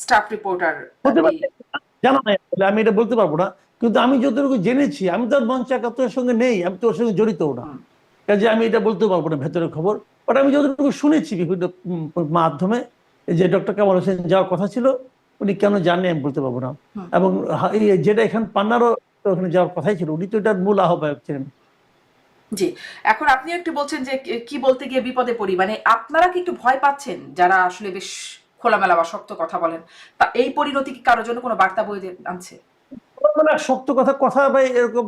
স্টাফ রিপোর্টার হতে পারে, জানা নাই, আমি এটা বলতে পারবো না। কিন্তু আমি যতটুকু জেনেছি, আমি তো আর মঞ্চ ৭১-এর সঙ্গে নেই, আমি তো ওর সঙ্গে জড়িত না, কাজে আমি এটা বলতে পারবো না ভেতরের খবর। বাট আমি যতটুকু শুনেছি বিভিন্ন মাধ্যমে যে ডক্টর কামাল হোসেন যাওয়ার কথা ছিল, উনি কেন জাননি আমি বলতে পারবো না। এবং যেটা এখানে পান্নারও ওখানে যাওয়ার কথাই ছিল, উনি তো এটার মূল আহ্বায়ক ছিলেন। জি, এখন আপনিও একটু বলছেন যে কি বলতে গিয়ে বিপদে পড়ি, মানে আপনারা কি একটু ভয় পাচ্ছেন যারা আসলে বেশ খোলামেলা বা শক্ত কথা বলেন, তা এই পরিণতি কি কারোর জন্য কোনো বার্তা বয়ে আনছে? মানে শক্ত কথা কথা বা এরকম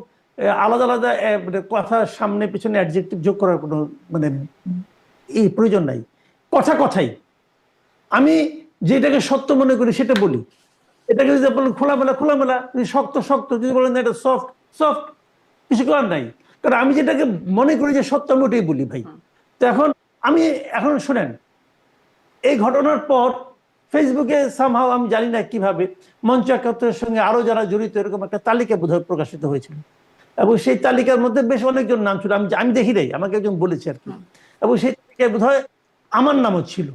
আলাদা আলাদা মানে কথার সামনে পিছনে অ্যাডজেক্টিভ যোগ করার কোনো মানে এই প্রয়োজন নাই। কথা কথাই, আমি যেটাকে সত্য মনে করি সেটা বলি। এটাকে যদি বলেন খোলামেলা খোলামেলা, যদি শক্ত শক্ত, যদি বলেন এটা সফট সফট, কিছু করার নাই। কারণ আমি যেটাকে মনে করি যে সত্য, আমি ওটাই বলি ভাই। তো আমি এখন শুনেন, এই ঘটনার পর ফেসবুকে সামহাও আমি জানি না কিভাবে মঞ্চ ৭১-এর সঙ্গে আরো যারা জড়িত এরকম একটা তালিকা বোধহয় প্রকাশিত হয়েছিল, এবং সেই তালিকার মধ্যে বেশ অনেকজন নাম ছিল, আমি দেখি নাই, আমাকে একজন বলেছে আর কি। এবং সেই তালিকায় বোধহয় আমার নামও ছিল,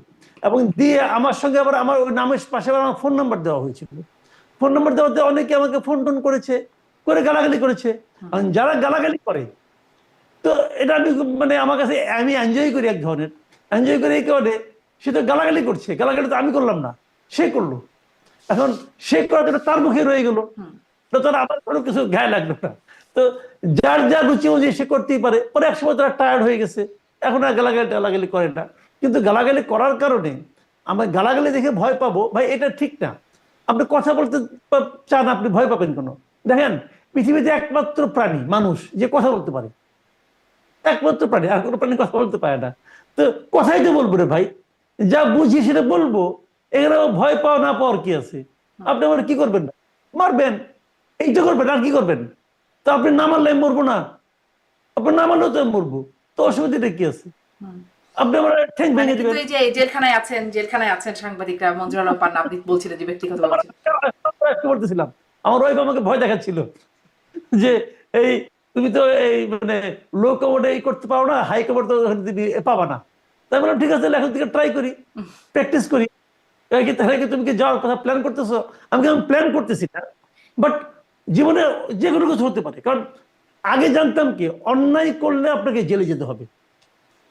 এবং দিয়ে আমার সঙ্গে আবার আমার ওই নামের পাশে আবার আমার ফোন নাম্বার দেওয়া হয়েছিল। ফোন নাম্বার দেওয়াতে অনেকে আমাকে ফোন টোন করেছে, করে গালাগালি করেছে। যারা গালাগালি করে, তো এটা আমি মানে আমার কাছে আমি এনজয় করি, এক ধরনের এনজয় করি। এই কারণে সে তো গালাগালি করছে, গালাগালি তো আমি করলাম না, সে করলো। এখন সে করার জন্য তার মুখে রয়ে গেল, তো তারা আবার কোনো কিছু গায়ে লাগলো না। তো যার যা রুচি অনুযায়ী সে করতেই পারে। পরে একসময় তারা টায়ার্ড হয়ে গেছে, এখন আর গালাগালি টালাগালি করে না। কিন্তু গালাগালি করার কারণে আমার গালাগালি দেখে ভয় পাবো, ভাই এটা ঠিক না। আপনি কথা বলতে চান, আপনি ভয় পাবেন কেন? দেখেন, পৃথিবীতে একমাত্র প্রাণী মানুষ যে কথা বলতে পারে, একমাত্র প্রাণী, আর কোনো প্রাণী কথা বলতে পারে না। তো কথাই তো বলবো রে ভাই, যা বুঝি সেটা বলবো। এখানে ভয় পাওয়া না পাওয়ার কি আছে? আপনি আমার কি করবেন না, মারবেন, এইটা করবেন, আর কি করবেন? তো আপনি না মারলে আমি মরবো না, আপনি না মারলেও তো আমি মরবো, তো অসুবিধাটা কি আছে? আপনি আমার ঠ্যাং ভেঙে দিবেন। এই যে জেলখানায় আছেন সাংবাদিকরা, মঞ্জুর আলম পান্না, আপনি বলছিলেন যে ব্যক্তিগত করতেছিলাম, আমার ওয়াইফ আমাকে ভয় দেখাচ্ছিল যে এই তুমি তো এই মানে লো কমোডে এই করতে পারো না, হাই কমোড তো পাবা না। তাই বললাম ঠিক আছে, এখন থেকে ট্রাই করি, প্র্যাকটিস করি। তাহলে কি তুমি কি যাওয়ার কথা প্ল্যান করতেছো? আমি প্ল্যান করতেছি না, বাট জীবনে যে কোনো কিছু হতে পারে। কারণ আগে জানতাম কি, অন্যায় করলে আপনাকে জেলে যেতে হবে,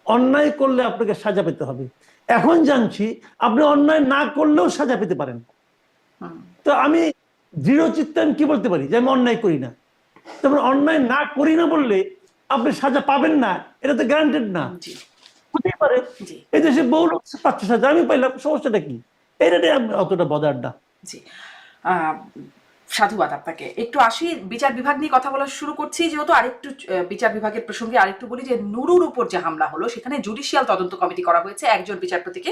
অন্যায় করলে আপনাকে সাজা পেতে হবে। এখন জানছি আপনি অন্যায় না করলেও সাজা পেতে পারেন। তো আমি দৃঢ় চিত্তে আমি কি বলতে পারি যে আমি অন্যায় করি না। তেমন অন্যায় না করি না বললে আপনি সাজা পাবেন না, এটা তো গ্যারান্টেড না। হতেই পারে জি এই দেশে বহু লোক পাচ্ছে সাজা, আমি পাইলাম, সমস্যাটা কি? এটা নিয়ে আমি অতটা বদার না। জি আহ, সাধুবাদ আপনাকে। একটু আসি বিচার বিভাগ নিয়ে কথা বলা শুরু করছি, যেহেতু আরেকটু বিচার বিভাগের প্রসঙ্গে আরেকটু বলি যে নুরুর উপর যে হামলা হলো সেখানে জুডিশিয়াল তদন্ত কমিটি করা হয়েছে, একজন বিচারপতিকে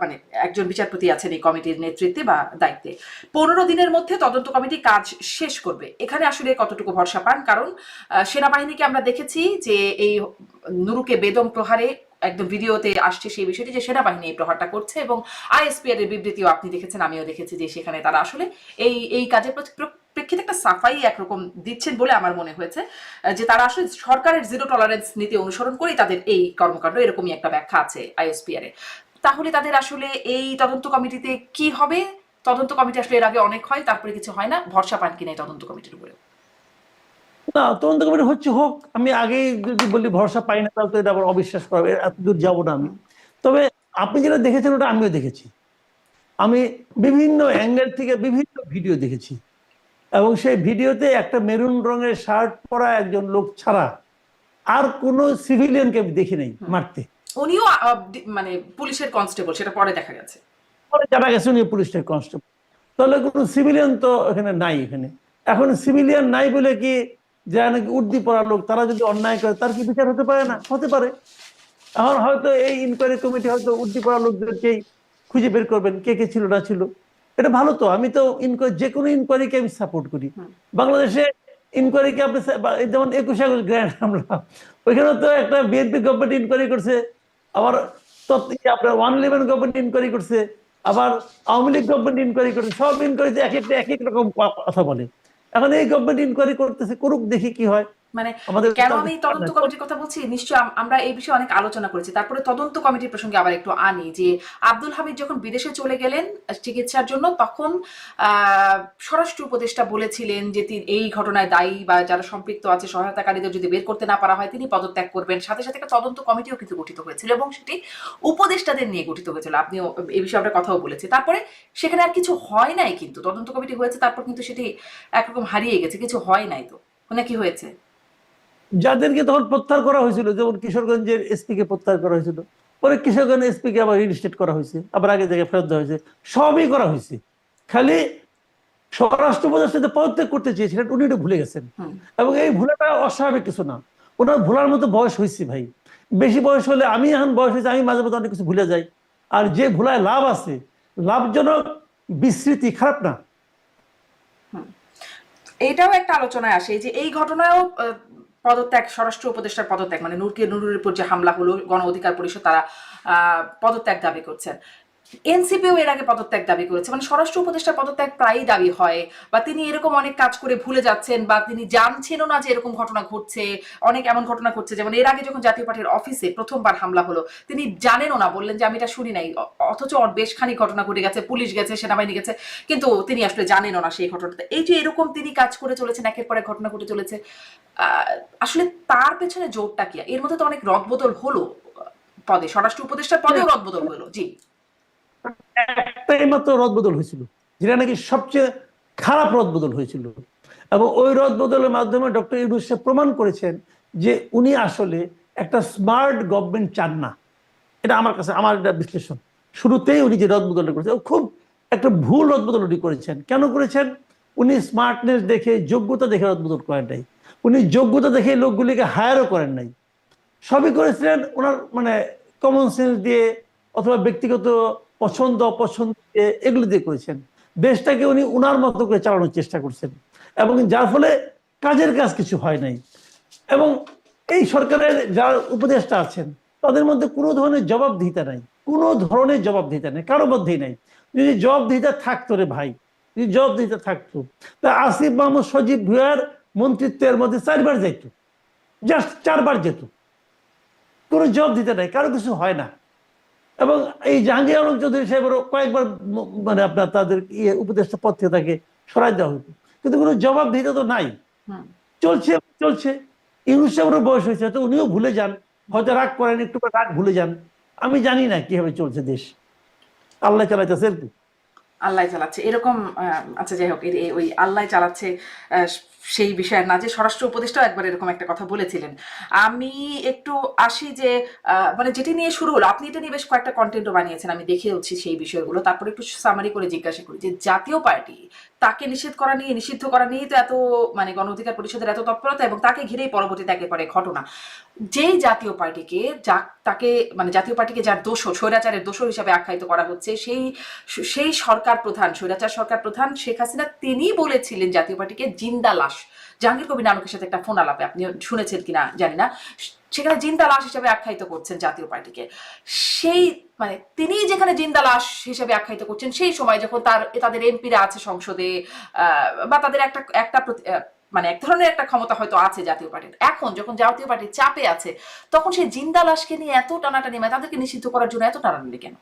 মানে একজন বিচারপতি আছেন এই কমিটির নেতৃত্বে বা দায়িত্বে। 15 দিনের মধ্যে তদন্ত কমিটি কাজ শেষ করবে। এখানে আসলে কতটুকু ভরসা পান? কারণ সেনাবাহিনীকে আমরা দেখেছি যে এই নুরুকে বেদম প্রহারে একদম ভিডিওতে আসছে সেই বিষয়টি যে সেনাবাহিনী এই প্রহারটা করছে, এবং আইএসপিআর এর বিবৃতিও আপনি দেখেছেন, আমিও দেখেছি যে সেখানে তারা আসলে এই কাজের প্রেক্ষিতে একটা সাফাই একরকম দিচ্ছেন বলে আমার মনে হয়েছে, যে তারা আসলে সরকারের জিরো টলারেন্স নীতি অনুসরণ করেই তাদের এই কর্মকাণ্ড, এরকমই একটা ব্যাখ্যা আছে আইএসপিআর এ। তাহলে তাদের আসলে এই তদন্ত কমিটিতে কি হবে? তদন্ত কমিটি আসলে এর আগে অনেক হয়, তারপরে কিছু হয় না, ভরসা পান কিনা এই তদন্ত কমিটির উপরে? না, তদন্ত কমিটি হচ্ছে হোক, আমি আগেই যদি বলি ভরসা পাই না, তাহলে তো এটা আবার অবিশ্বাস করা, এত দূর যাবো না আমি। তবে আপনি যেটা দেখেছেন ওটা আমিও দেখেছি। আমি বিভিন্ন অ্যাঙ্গেল থেকে বিভিন্ন ভিডিও দেখেছি, এবং সেই ভিডিওতে একটা মেরুন রঙের শার্ট পরা একজন লোক ছাড়া আর কোনো সিভিলিয়ানকে আমি দেখি নাই মারতে। উনিও মানে পুলিশের কনস্টেবল, সেটা পরে দেখা গেছে। পরে জানা গেছে উনি পুলিশের কনস্টেবল। তাহলে কোনো সিভিলিয়ান তো এখানে নাই। এখানে এখন সিভিলিয়ান নাই বলে কি যারা নাকি উর্দি পড়া লোক, তারা যদি অন্যায় করে তার কি বিচার হতে পারে না? হতে পারে। এখন হয়তো এই ইনকোয়ারি কমিটি হয়তো উর্দি পড়া লোকদেরকেই খুঁজে বের করবেন কে কে ছিল না ছিল। এটা ভালো। তো আমি তো ইনকোয়ারি, যে কোনো ইনকোয়ারিকে আমি সাপোর্ট করি। বাংলাদেশে ইনকোয়ারিকে আপনি যেমন 21 আগস্ট গ্র্যান্ড হামলা, ওইখানে তো একটা বিএনপি গভর্নমেন্ট ইনকোয়ারি করছে, আবার আপনার 111 গভর্নমেন্ট ইনকোয়ারি করছে, আবার আওয়ামী লীগ গভর্নমেন্ট ইনকোয়ারি করছে। সব ইনকোয়ারিতে এক একটা এক এক রকম কথা বলে। এখন এই গভর্নমেন্ট ইনকোয়ারি করতেছে, করুক, দেখি কি হয়। মানে আমাদের কেন আমি তদন্ত কমিটির কথা বলছি, নিশ্চয় আমরা এই বিষয়ে অনেক আলোচনা করেছি। তারপরে তদন্ত কমিটির প্রসঙ্গে আবার একটু আনি যে আব্দুল হামিদ যখন বিদেশে চলে গেলেন চিকিৎসার জন্য, তখন স্বরাষ্ট্র উপদেষ্টা বলেছিলেন যে এই ঘটনায় দায়ী বা যারা সম্পৃক্ত আছে সহায়তাকারীদের যদি বের করতে না পারা হয় তিনি পদত্যাগ করবেন। সাথে সাথে একটা তদন্ত কমিটিও কিন্তু গঠিত হয়েছিল, এবং সেটি উপদেষ্টাদের নিয়ে গঠিত হয়েছিল। আপনিও এই বিষয়ে আমরা কথাও বলেছি। তারপরে সেখানে আর কিছু হয় নাই, কিন্তু তদন্ত কমিটি হয়েছে, তারপর কিন্তু সেটি একরকম হারিয়ে গেছে, কিছু হয় নাই। তো মানে কি হয়েছে? যাদেরকে তখন প্রত্যাহার করা হয়েছিল, যেমন কিশোরগঞ্জের এসপি কে প্রত্যাহার করা হয়েছিল, পরে কিশোরগঞ্জ এসপি কে আবার রিস্টেট করা হয়েছে, আবার আগে জায়গায় ফেরত দেওয়া হয়েছে। সবই করা হয়েছে, খালি স্বরাষ্ট্র উপদেষ্টা পদত্যাগ করতে চেয়েছিলেন, উনি এটা ভুলে গেছেন। এবং এই ভুলাটা অস্বাভাবিক কিছু না, ওনার ভুলার মতো বয়স হয়েছে ভাই। বেশি বয়স হলে, আমি এখন বয়স হয়েছে, আমি মাঝে মাঝে অনেক কিছু ভুলে যাই। আর যে ভুলায় লাভ আছে, লাভজনক বিস্মৃতি খারাপ না। এটাও একটা আলোচনায় আসে যে এই ঘটনায়ও পদত্যাগ, স্বরাষ্ট্র উপদেষ্টার পদত্যাগ, মানে নুরুর উপর যে হামলা হলো, গণ অধিকার পরিষদ তারা পদত্যাগ দাবি করছেন। এনসিপিও এর আগে পদত্যাগ দাবি করেছে। মানে স্বরাষ্ট্র উপদেষ্টার পদত্যাগ প্রায়ই দাবি হয়, বা তিনি এরকম অনেক কাজ করে ভুলে যাচ্ছেন, বা তিনি জানছেনও না যে এরকম ঘটনা ঘটছে। অনেক এমন ঘটনা ঘটছে, যেমন এর আগে যখন জাতীয় পার্টির অফিসে প্রথমবার হামলা হলো, তিনি জানেনও না, বললেন যে আমি এটা শুনি নাই, অথচ বেশ খানিক ঘটনা ঘটে গেছে, পুলিশ গেছে, সেনাবাহিনী গেছে, কিন্তু তিনি আসলে জানেনও না সেই ঘটনাটা। এই যে এরকম তিনি কাজ করে চলেছেন, একের পর এক ঘটনা ঘটে চলেছে, আসলে তার পেছনে জোরটা কি? এর মধ্যে তো অনেক রদবদল হলো পদে, স্বরাষ্ট্র উপদেষ্টার পদেও রদবদল হলো। জি, একটাই মাত্র রদবদল হয়েছিল, যেটা নাকি সবচেয়ে খারাপ রদবদল হয়েছিল। এবং ওই রদবদলের মাধ্যমে ডক্টর ইউনূস প্রমাণ করেছেন যে উনি আসলে একটা স্মার্ট গভর্নমেন্ট চান না। এটা আমার কাছে, আমার এটা বিশ্লেষণ। শুরুতেই উনি যে রদবদলটা করেছেন, খুব একটা ভুল রদবদল উনি করেছেন। কেন করেছেন? উনি স্মার্টনেস দেখে, যোগ্যতা দেখে রদবদল করেন নাই। উনি যোগ্যতা দেখে লোকগুলিকে হায়ারও করেন নাই। সবই করেছিলেন ওনার মানে কমন সেন্স দিয়ে, অথবা ব্যক্তিগত পছন্দ অপছন্দ দিয়ে, এগুলো দিয়ে করেছেন। দেশটাকে উনি উনার মতো করে চালানোর চেষ্টা করছেন, এবং যার ফলে কাজের কাজ কিছু হয় নাই। এবং এই সরকারের যারা উপদেষ্টা আছেন তাদের মধ্যে কোনো ধরনের জবাবদিহিতা নাই, কোনো ধরনের জবাবদিহিতা নেই, কারো মধ্যেই নাই। যদি জবাবদিহিতা থাকতো রে ভাই, যদি জবাবদিহিতা থাকতো, তা আসিফ মাহমুদ সজীব ভুঁইয়ার মন্ত্রিত্বের মধ্যে 4 বার যাইতো, জাস্ট 4 বার যেত। কোনো জবাব দিতে নাই, কারো কিছু হয় না। এবং এই জাহাঙ্গীর আলম চৌধুরী সাহেবেরও কয়েকবার মানে আপনার তাদের উপদেষ্টা পদ থেকে তাকে সরাই দেওয়া হতো, কিন্তু কোনো জবাবদিহিতা তো নাই। হুম। চলছে চলছে। ইউনূস সাহেবেরও বয়স হয়েছে, হয়তো উনিও ভুলে যান, হয়তো রাগ করেন, একটু পর রাগ ভুলে যান। আমি জানি না কিভাবে চলছে দেশ, আল্লাহ চালাইতেছে আর কি। আল্লাহ চালাচ্ছে এরকম। আচ্ছা, যাই হোক, ওই আল্লাহ চালাচ্ছে সেই বিষয়ে না, যে স্বরাষ্ট্র উপদেষ্টাও একবার এরকম একটা কথা বলেছিলেন। আমি একটু আসি যে মানে যেটি নিয়ে শুরু হলো, আপনি এটা নিয়ে বেশ কয়েকটা কন্টেন্টও বানিয়েছেন, আমি দেখেওছি সেই বিষয়গুলো। তারপরে একটু সামারি করে জিজ্ঞাসা করি যে জাতীয় পার্টি তাকে নিষিদ্ধ করা নিয়েই তো এত মানে গণ অধিকার পরিষদের এত তৎপরতা, এবং তাকে ঘিরেই পরবর্তীতে একেবারে ঘটনা। যেই জাতীয় পার্টিকে তাকে মানে জাতীয় পার্টিকে যার স্বৈরাচারের দোষর হিসাবে আখ্যায়িত করা হচ্ছে, সেই সেই সরকার প্রধান, স্বৈরাচার সরকার প্রধান শেখ হাসিনা, তিনি বলেছিলেন জাতীয় পার্টিকে জিন্দা লাশ। জাহাঙ্গীর কবির নানকের সাথে একটা ফোন আলাপে, আপনি শুনেছেন কিনা জানি না, সেখানে জিন্দা লাশ হিসাবে আখ্যায়িত করছেন জাতীয় পার্টিকে। সেই মানে তিনি যেখানে জিন্দা লাশ হিসেবে আখ্যায়িত করছেন, সেই সময় যখন তাদের এমপিরা আছে সংসদে, বা তাদের একটা একটা মানে এক ধরনের একটা ক্ষমতা হয়তো আছে জাতীয় পার্টির, এখন যখন জাতীয় পার্টি চাপে আছে, তখন সেই জিন্দা লাশকে নিয়ে এত টানাটানি, মানে তাদেরকে নিষিদ্ধ করার জন্য এত টানাটানি কেন?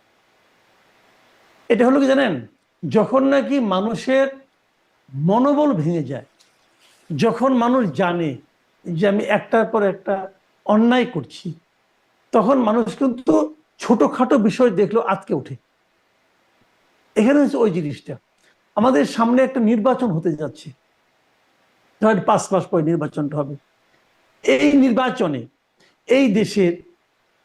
এটা হলো কি জানেন, যখন নাকি মানুষের মনোবল ভেঙে যায়, যখন মানুষ জানে যে আমি একটার পর একটা অন্যায় করছি, তখন মানুষ কিন্তু ছোটখাটো বিষয় দেখলেও আটকে ওঠে। এখানে হচ্ছে ওই জিনিসটা। আমাদের সামনে একটা নির্বাচন হতে যাচ্ছে, 5 মাস পরে নির্বাচনটা হবে। এই নির্বাচনে এই দেশের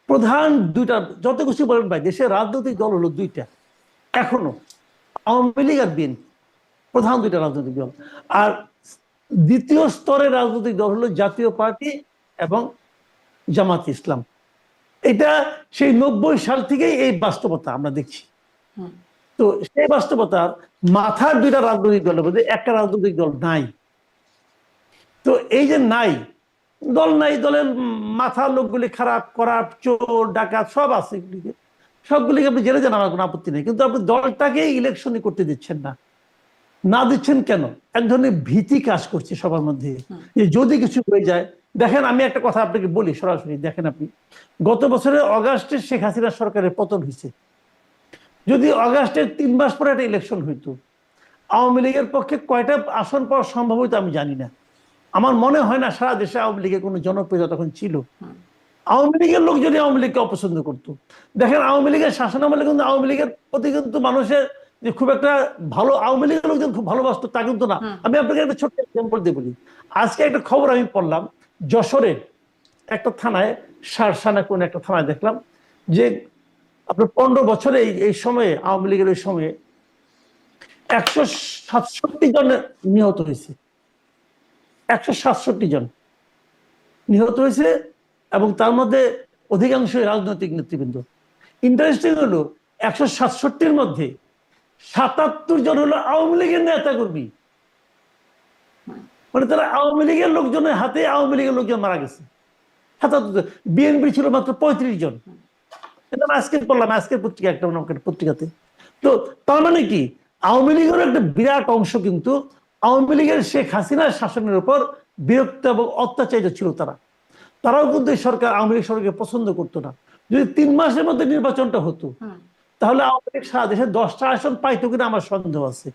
প্রধান দুইটা, যত কিছু বলেন ভাই, দেশের রাজনৈতিক দল হলো দুইটা এখনো, আওয়ামী লীগ আর বিএনপি, প্রধান দুইটা রাজনৈতিক দল। আর দ্বিতীয় স্তরের রাজনৈতিক দল হলো জাতীয় পার্টি এবং জামাত ইসলাম। এটা সেই 90 সাল থেকেই এই বাস্তবতা আমরা দেখছি। তো সেই বাস্তবতার মাথার দুইটা রাজনৈতিক দলের মধ্যে একটা রাজনৈতিক দল নাই। তো এই যে নাই দল, নাই দলের মাথার লোকগুলি খারাপ, করাপ, চোর, ডাকাত সব আছে, সবগুলিকে আপনি জেলে যান, আমার কোনো আপত্তি নেই, কিন্তু আপনি দলটাকে ইলেকশনই করতে দিচ্ছেন না। না দিচ্ছেন কেন? এক ধরনের ভীতি কাজ করছে সবার মধ্যে, যে যদি কিছু হয়ে যায়। দেখেন, আমি একটা কথা আপনাকে বলি সরাসরি, দেখেন আপনি, গত বছরের অগাস্টে শেখ হাসিনা সরকারের পতন হয়েছে। যদি অগাস্টের 3 মাস পরে একটা ইলেকশন হইতো, আওয়ামী লীগের পক্ষে কয়টা আসন পাওয়া সম্ভব হইতো আমি জানি না। আমার মনে হয় না সারা দেশে আওয়ামী লীগের কোনো জনপ্রিয়তা তখন ছিল। আওয়ামী লীগের লোক যদি আওয়ামী লীগকে অপছন্দ করতো, দেখেন আওয়ামী লীগের শাসনামলে কিন্তু আওয়ামী লীগের প্রতি কিন্তু মানুষের যে খুব একটা ভালো, আওয়ামী লীগের লোকজন খুব ভালোবাসতো তা কিন্তু না। আমি আপনাকে একটা ছোট্ট এক্সাম্পল দিয়ে বলি। আজকে একটা খবর আমি পড়লাম, যশোরের একটা থানায়, সারসানা কোন একটা থানায় দেখলাম যে আপনার 15 বছরে এই সময়ে, আওয়ামী লীগের ওই সময়ে 167 জন নিহত হয়েছে। 167 জন নিহত হয়েছে, এবং তার মধ্যে অধিকাংশই রাজনৈতিক নেতৃবৃন্দ। ইন্টারেস্টিং হলো 167-র মধ্যে 77 জন হলো আওয়ামী লীগের নেতা কর্মী। মানে তারা আওয়ামী লীগের লোকজনের হাতে আওয়ামী লীগের লোকজন মারা গেছে। 77। বিএনপি ছিল মাত্র 35 জন। এটা আজকে পড়লাম, আজকের পত্রিকা, একটা পত্রিকাতে। তো তার মানে কি, আওয়ামী লীগের একটা বিরাট অংশ কিন্তু আওয়ামী লীগের শেখ হাসিনার শাসনের উপর বিরক্ত এবং অত্যাচারিত ছিল। তারাও কিন্তু এই সরকার, আওয়ামী লীগ সরকারকে পছন্দ করতো না। যদি 3 মাসের মধ্যে নির্বাচনটা হতো, তাহলে আওয়ামী লীগ সারা দেশে 10টা আসন পাইতো কিনা আমার সন্দেহ আছে।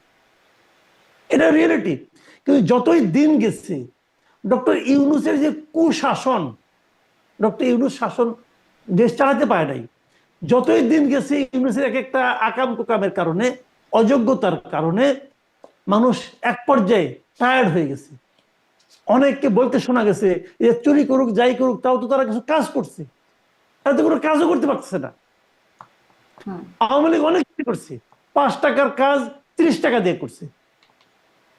এটা রিয়েলিটি। কিন্তু যতই দিন গেছে, ডক্টর ইউনূসের যে কুশাসন, ডক্টর ইউনূস শাসন দেশ চালাতে পারে নাই। যতই দিন গেছে, ইউনূসের এক একটা আকাম কুকামের কারণে, অযোগ্যতার কারণে মানুষ এক পর্যায়ে টায়ার্ড হয়ে গেছে। অনেককে বলতে শোনা গেছে যে চুরি করুক, যাই করুক, তাও তো তারা কিছু কাজ করছে। তারা তো কোনো কাজও করতে পারছে না। আওয়ামী লীগ অনেক চুরি করছে, 5 টাকার কাজ 30 টাকা দিয়ে করছে,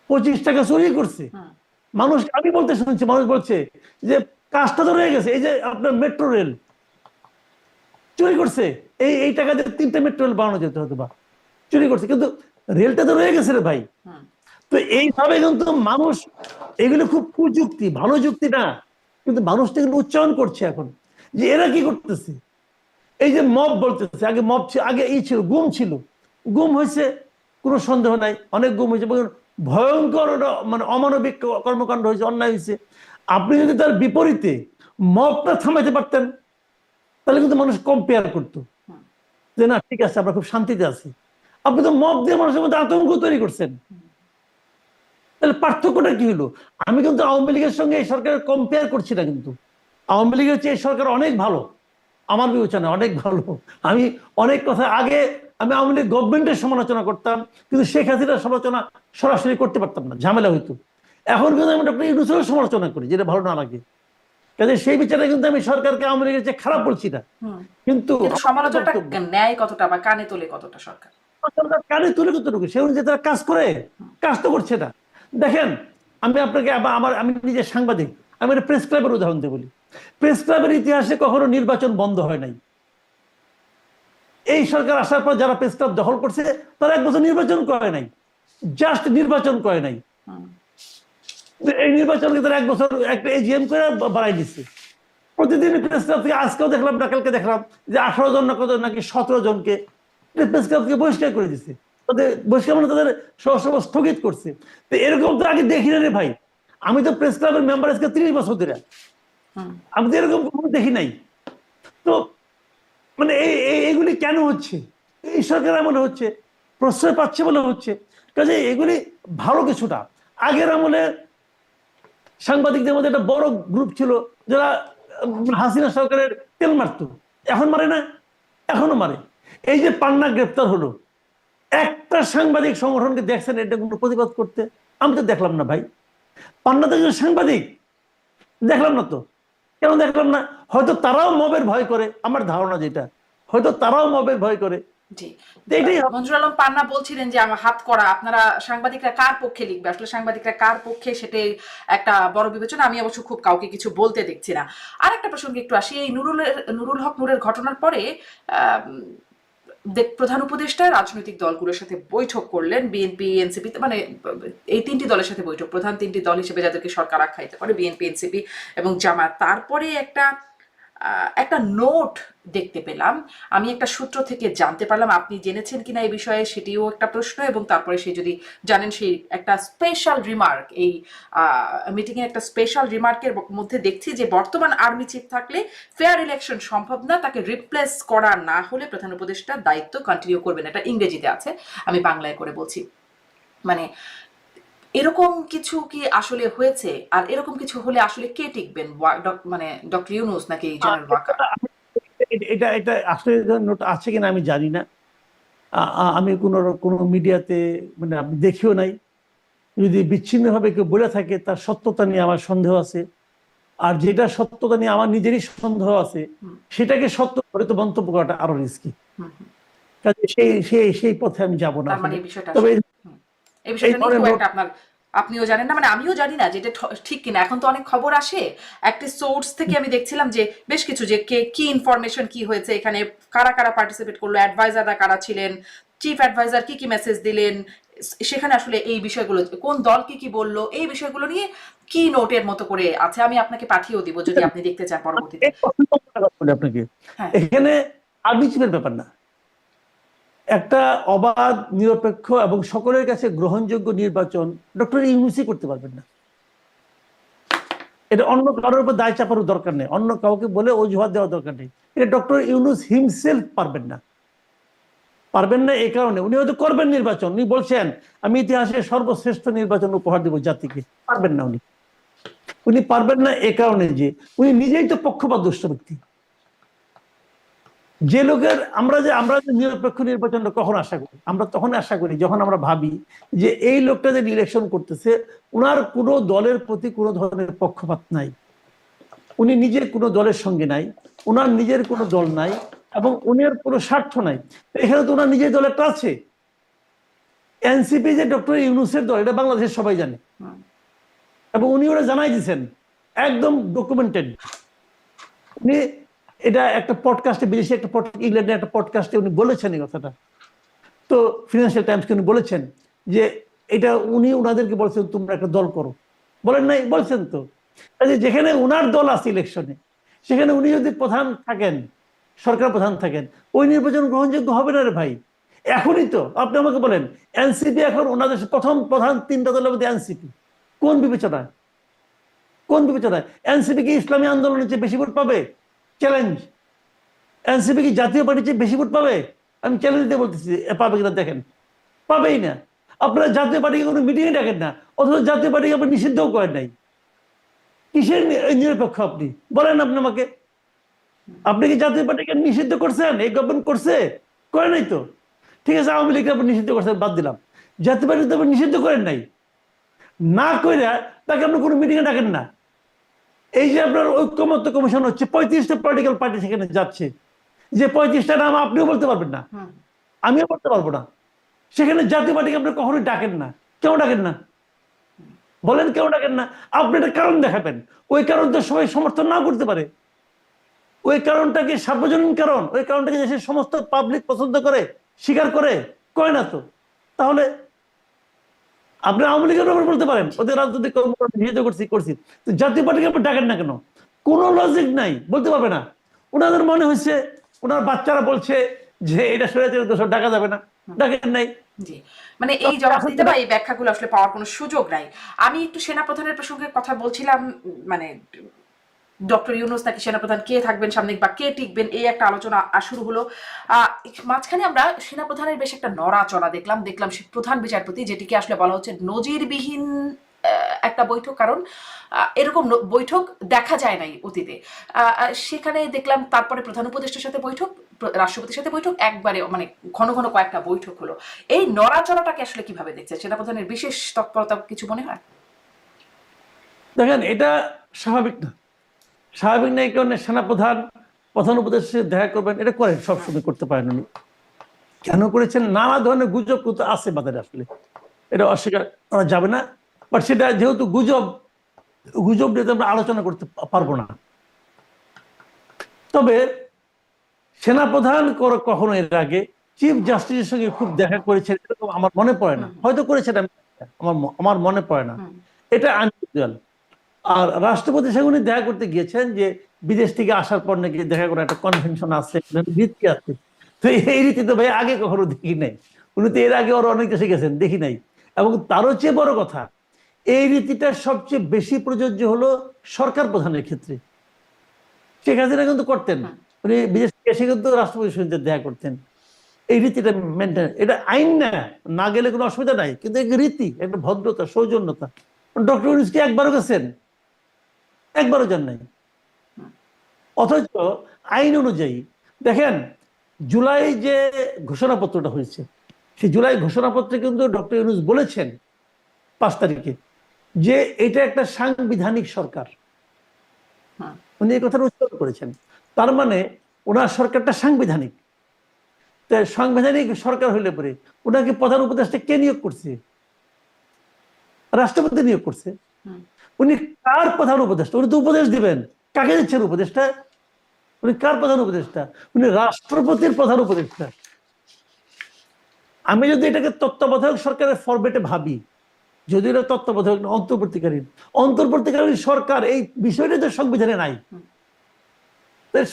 25 টাকা চুরি করছে। মানুষ, আমি বলতে শুনছি, মানুষ বলছে যে কাজটা তো রয়ে গেছে, এই যে আপনার মেট্রো রেল চুরি করছে, এই টাকা দিয়ে 3টা মেট্রো রেল বানানো যেতে হতো, বা চুরি করছে, কিন্তু রেলটা তো রয়ে গেছে রে ভাই। তো এইভাবে কিন্তু মানুষ, এগুলো খুব কুযুক্তি, ভালো যুক্তি না, কিন্তু মানুষটা কিন্তু উচ্চারণ করছে এখন যে এরা কি করতেছে। এই যে মব বলতেছে, আগে মব ছিল, আগে ছিল, গুম ছিল, গুম হয়েছে, কোনো সন্দেহ নাই, অনেক গুম হয়েছে, ভয়ঙ্কর মানে অমানবিক কর্মকাণ্ড হয়েছে, অন্যায় হয়েছে। আপনি যদি তার বিপরীতে মবটা থামাইতে পারতেন, তাহলে কিন্তু মানুষ কম্পেয়ার করতো। যে না ঠিক আছে আমরা খুব শান্তিতে আছি। আপনি তো মব দিয়ে মানুষের মধ্যে আতঙ্ক তৈরি করছেন। তাহলে পার্থক্যটা কি হলো? আমি কিন্তু আওয়ামী লীগের সঙ্গে এই সরকারের কম্পেয়ার করছি না, কিন্তু আওয়ামী লীগের চেয়ে এই সরকার অনেক ভালো, আমার বিবেচনায় অনেক ভালো। আমি অনেক কথা আগে আমি আওয়ামী লীগ গভর্নমেন্টের সমালোচনা করতাম, কিন্তু শেখ হাসিনার সমালোচনা সরাসরি করতে পারতাম না, ঝামেলা হইতো। এখন কিন্তু আমি ডক্টর ইউনূসের সমালোচনা করি, যেটা ভালো না লাগে। কাজে সেই বিচারে কিন্তু আমি সরকারকে আওয়ামী লীগের চেয়ে খারাপ বলছি না, কিন্তু কিন্তু সমালোচনাটা ন্যায় কতটা বা কানে তোলে কতটা সরকার? সরকার কানে তুলে কতটুকু সে অনুযায়ী তারা কাজ করে, কাজ তো করছে না। দেখেন আমি আপনাকে আমি নিজে সাংবাদিক, আমি একটা প্রেস ক্লাবের উদাহরণ দিয়ে বলি। প্রেস ক্লাবের ইতিহাসে কখনো নির্বাচন বন্ধ হয় নাই। এই সরকার আসার পর যারা প্রেস ক্লাব দখল করছে তারা 1 বছর নির্বাচন করে নাই, জাস্ট নির্বাচন করে নাই। এই নির্বাচনকে তারা 1 বছর একটা এজিএম করে বাড়াই দিচ্ছে। প্রতিদিন প্রেস ক্লাব থেকে, আজকেও দেখলাম না কালকে দেখলাম যে 18 জন না কত নাকি 17 জনকে প্রেস ক্লাব থেকে বহিষ্কার করে দিচ্ছে। তাদের বহিষ্কার মানে তাদের সহসভা স্থগিত করছে। তো এরকম তো আগে দেখি না রে ভাই। আমি তো প্রেস ক্লাবের মেম্বার আজকে 30 বছর ধরে, আমি তো এরকম কখনো দেখি নাই। তো মানে এইগুলি কেন হচ্ছে? এই সরকার এমন হচ্ছে, প্রশ্রয় পাচ্ছে বলে হচ্ছে। কাজে এগুলি ভালো কিছুটা। আগের আমলে সাংবাদিকদের মধ্যে একটা বড় গ্রুপ ছিল যারা হাসিনা সরকারের তেল মারতো, এখন মারে না, এখনো মারে। এই যে পান্না গ্রেপ্তার হলো, একটা সাংবাদিক সংগঠনকে দেখছেন এটা কোনো প্রতিবাদ করতে? আমি তো দেখলাম না ভাই। পান্না তো একজন সাংবাদিক, দেখলাম না তো। কেন দেখলাম না? হয়তো তারাও মবের ভয় করে, আমার ধারণা যেটা, হয়তো তারাও মবের ভয় করে। জি, এটাই মঞ্জুর আলম পান্না বলছিলেন যে আমার হাত করা, আপনারা সাংবাদিকরা কার পক্ষে লিখবে, আসলে সাংবাদিকরা কার পক্ষে সেটাই একটা বড় বিবেচনা। আমি অবশ্য খুব কাউকে কিছু বলতে দেখছি না। আর একটা প্রসঙ্গে একটু আসি, এই নুরুল হক নূরের ঘটনার পরে প্রধান উপদেষ্টা রাজনৈতিক দলগুলোর সাথে বৈঠক করলেন, বিএনপি এনসিপি, মানে এই 3টি দলের সাথে বৈঠক, প্রধান 3টি দল হিসেবে যাদেরকে সরকার আখ্যায়িত করে, বিএনপি এনসিপি এবং জামাত। তারপরে একটা নোট দেখতে পেলাম, আমি একটা সূত্র থেকে জানতে পারলাম, আপনি জেনেছেন কিনা এই বিষয়ে সেটিও একটা প্রশ্ন, এবং তারপরে সেই যদি জানেন, সেই একটা স্পেশাল রিমার্ক, এই মিটিংয়ে একটা স্পেশাল রিমার্কের মধ্যে দেখছি যে বর্তমান আর্মি চিফ থাকলে ফেয়ার ইলেকশন সম্ভব না, তাকে রিপ্লেস করা না হলে প্রধান উপদেষ্টা দায়িত্ব কন্টিনিউ করবেন। এটা ইংরেজিতে আছে, আমি বাংলায় করে বলছি। মানে এরকম কিছু কি আসলে হয়েছে? আর এরকম কিছু হলে আসলে কে টিকবেন, মানে ডক্টর ইউনূস নাকি জেনারেল ওয়াকার? এটা এটা আসলে নোট আছে কিনা আমি জানি না। আমি কোনো মিডিয়াতে মানে আমি দেখিও নাই। যদি বিচ্ছিন্নভাবে কেউ বলে থাকে তার সত্যতা নিয়ে আমার সন্দেহ আছে। আর যেটা সত্যতা নিয়ে আমার নিজেরই সন্দেহ আছে, সেটাকে সত্য করে তো মন্তব্য করাটা আরো রিস্কি। কাজে সেই পথে আমি যাব না। মানে এই বিষয়টা তবে এই বিষয়টা নিয়ে খুব একটা আপনিও জানেন না, মানে আমিও জানি না যেটা ঠিক কিনা। এখন তো অনেক খবর আসে, একটি সোর্স থেকে আমি দেখছিলাম যে বেশ কিছু, যে কি ইনফরমেশন কি হয়েছে এখানে, কারা কারা পার্টিসিপেট করলো, অ্যাডভাইজাররা কারা ছিলেন, চিফ অ্যাডভাইজার কি মেসেজ দিলেন, সেখানে আসলে এই বিষয়গুলো, কোন দল কি বললো, এই বিষয়গুলো নিয়ে কি নোটের মতো করে আছে। আমি আপনাকে পাঠিয়েও দিব যদি আপনি দেখতে চান পরবর্তীতে। আপনাকে এখানে আর্মি চিফের ব্যাপার না, একটা অবাধ নিরপেক্ষ এবং সকলের কাছে গ্রহণযোগ্য নির্বাচন ডক্টর ইউনূসই করতে পারবেন না। এটা অন্য কারোর উপর দায় চাপানোর দরকার নেই, অন্য কাউকে বলে অজুহাত দেওয়ার দরকার নেই। এটা ডক্টর ইউনূস হিমসেলফ পারবেন না। পারবেন না এই কারণে, উনি হয়তো করবেন নির্বাচন, উনি বলছেন আমি ইতিহাসে সর্বশ্রেষ্ঠ নির্বাচন উপহার দেব জাতিকে। পারবেন না উনি পারবেন না এ কারণে যে উনি নিজেই তো পক্ষপাতদুষ্ট ব্যক্তি। যে লোকের আমরা যে নিরপেক্ষ নির্বাচনটা কখন আশা করি, আমরা তখন আশা করি যখন আমরা ভাবি যে এই লোকটা যে ইলেকশন করতেছে ওনার কোনো দলের প্রতি কোনো ধরনের পক্ষপাত নাই, উনি নিজের কোনো দলের সঙ্গে নাই, ওনার নিজের কোনো দল নাই, এবং উনার কোনো স্বার্থ নাই। এখানে তো ওনার নিজের দল একটা আছে, এনসিপি যে ডক্টর ইউনূসের দল, এটা বাংলাদেশের সবাই জানে, এবং উনি ওরা জানাই দিচ্ছেন, একদম ডকুমেন্টেড। উনি এটা একটা পডকাস্টে, বিদেশি একটা ইংল্যান্ডের একটা পডকাস্টে উনি বলেছেন এই কথাটা। তো ফিনান্সিয়াল টাইমসকে উনি বলেছেন যে এটা উনি ওনাদেরকে বলছেন তোমরা একটা দল করো, বলেন নাই? বলছেন তো। যেখানে উনার দল আছে ইলেকশনে, সেখানে উনি যদি প্রধান থাকেন, সরকার প্রধান থাকেন, ওই নির্বাচন গ্রহণযোগ্য হবে না রে ভাই। এখনই তো আপনি আমাকে বলেন, এনসিপি এখন ওনাদের প্রথম প্রধান 3টা দলের মধ্যে এনসিপি কোন বিবেচনায়, এনসিপি কি ইসলামী আন্দোলনের চেয়ে বেশি ভোট পাবে? চ্যালেঞ্জ। এনসিপি কি জাতীয় পার্টির চেয়ে বেশি ভোট পাবে? আমি চ্যালেঞ্জ দিয়ে বলতেছি, পাবে কিনা দেখেন, পাবেই না। আপনারা জাতীয় পার্টিকে কোনো মিটিংয়ে ডাকেন না, অথচ জাতীয় পার্টিকে আপনি নিষিদ্ধও করেন নাই। কিসের নিরপেক্ষ আপনি বলেন? আপনি আমাকে, আপনি কি জাতীয় পার্টিকে নিষিদ্ধ করছেন? এই গভর্নমেন্ট করছে? করে নাই তো। ঠিক আছে, আওয়ামী লীগকে আপনি নিষিদ্ধ করছেন, বাদ দিলাম। জাতীয় পার্টি তো আপনি নিষিদ্ধ করেন নাই, না কইরা তাকে আপনি কোনো মিটিংয়ে ডাকেন না। এই যে আপনার ঐক্যমত্য কমিশন হচ্ছে, 35টা পলিটিক্যাল পার্টি সেখানে যাচ্ছে, যে 35টা নাম আপনিও বলতে পারবেন না, আমিও বলতে পারবো না। সেখানে জাতীয় পার্টিকে আপনি কখনোই ডাকেন না। কেউ ডাকেন না, বলেন কেউ ডাকেন না। আপনি একটা কারণ দেখাবেন, ওই কারণ তো সবাই সমর্থন না করতে পারে। ওই কারণটা কি সার্বজনীন কারণ? ওই কারণটাকে দেশের সমস্ত পাবলিক পছন্দ করে, স্বীকার করে? কয় না তো। তাহলে আপনি আওয়ামী লীগের ব্যাপারে বলতে পারেন ওদের রাজনৈতিক কর্মকাণ্ড নিষিদ্ধ করছি, তো জাতীয় পার্টিকে আপনি ডাকেন না কেন? কোনো লজিক নাই, বলতে পারবে না। ওনাদের মনে হয়েছে, ওনার বাচ্চারা বলছে যে এটা স্বৈরাচারের দোষ, ডাকা যাবে না, ডাকেন নাই। জি, মানে এই জবাব দিতে বা এই ব্যাখ্যাগুলো আসলে পাওয়ার কোনো সুযোগ নাই। আমি একটু সেনাপ্রধানের প্রসঙ্গে কথা বলছিলাম, মানে ডক্টর ইউনূস নাকি সেনাপ্রধান কে থাকবেন সামনে বা কে টিকবেন, এই একটা আলোচনা শুরু হলো। মাঝখানে আমরা সেনাপ্রধানের বেশ একটা নড়াচড়া দেখলাম সে প্রধান বিচারপতি, যেটিকে আসলে বলা হচ্ছে নজিরবিহীন একটা বৈঠক, কারণ এরকম বৈঠক দেখা যায় নাই অতীতে। সেখানে দেখলাম তারপরে প্রধান উপদেষ্টার সাথে বৈঠক, রাষ্ট্রপতির সাথে বৈঠক, একবারে মানে ঘন ঘন কয়েকটা বৈঠক হলো। এই নড়াচড়াটাকে আসলে কিভাবে দেখছে? সেনাপ্রধানের বিশেষ তৎপরতা কিছু মনে হয়? দেখেন, এটা স্বাভাবিক না। স্বাভাবিক না এই কারণে সেনাপ্রধান প্রধান উপদেষ্টার দেখা করবেন, এটা করেন, সবসময় করতে পারেন উনি। কেন করেছেন? নানা ধরনের গুজব কিন্তু আছে বাজারে, আসলে এটা অস্বীকার করা যাবে না। বাট সেটা যেহেতু গুজব, গুজব নিয়ে আমরা আলোচনা করতে পারবো না। তবে সেনাপ্রধান কখনো এর আগে চিফ জাস্টিসের সঙ্গে খুব দেখা করেছেন এরকম আমার মনে পড়ে না। হয়তো করেছেন, আমার মনে পড়ে না। এটা আনইউজুয়াল। আর রাষ্ট্রপতির সঙ্গে উনি দেখা করতে গিয়েছেন, যে বিদেশ থেকে আসার পর নাকি দেখা করার একটা কনভেনশন আছে, রীতি আছে। তো এই রীতি তো ভাই আগে কখনো দেখি নাই। উনি তো এর আগে ওরা অনেক দেশে গেছেন, দেখি নাই। এবং তারও চেয়ে বড় কথা, এই রীতিটা সবচেয়ে বেশি প্রযোজ্য হলো সরকার প্রধানের ক্ষেত্রে। শেখ হাসিনা কিন্তু করতেন, উনি বিদেশ থেকে এসে কিন্তু রাষ্ট্রপতির সঙ্গে দেখা করতেন। এই রীতিটা মেনটেন, এটা আইন না, না গেলে কোনো অসুবিধা নাই, কিন্তু এক রীতি, একটা ভদ্রতা, সৌজন্যতা। ডক্টর ইউনূস কি একবারও গেছেন? একবারও যান নাই। অথচ আইন অনুযায়ী দেখেন, জুলাই যে ঘোষণাপত্রটা হয়েছে, সেই জুলাই ঘোষণাপত্রে কিন্তু ডক্টর ইউনূস বলেছেন 5 তারিখে যে এটা একটা সাংবিধানিক সরকার। উনি এই কথাটা উচ্চারণ করেছেন। তার মানে ওনার সরকারটা সাংবিধানিক। সাংবিধানিক সরকার হইলে পরে ওনাকে প্রধান উপদেষ্টা কে নিয়োগ করছে? রাষ্ট্রপতি নিয়োগ করছে। উনি কার প্রধান উপদেষ্টা? উনি তো উপদেশ দিবেন। কাকে দিচ্ছেন উপদেষ্টা? উনি কার প্রধান উপদেষ্টা? উনি রাষ্ট্রপতির প্রধান উপদেষ্টা। আমি যদি এটাকে তত্ত্বাবধায়ক সরকারের ফরম্যাটে ভাবি, যদি এটা তত্ত্বাবধায়ক অন্তর্বর্তীকালীন সরকার, এই বিষয়টা তো সংবিধানে নাই।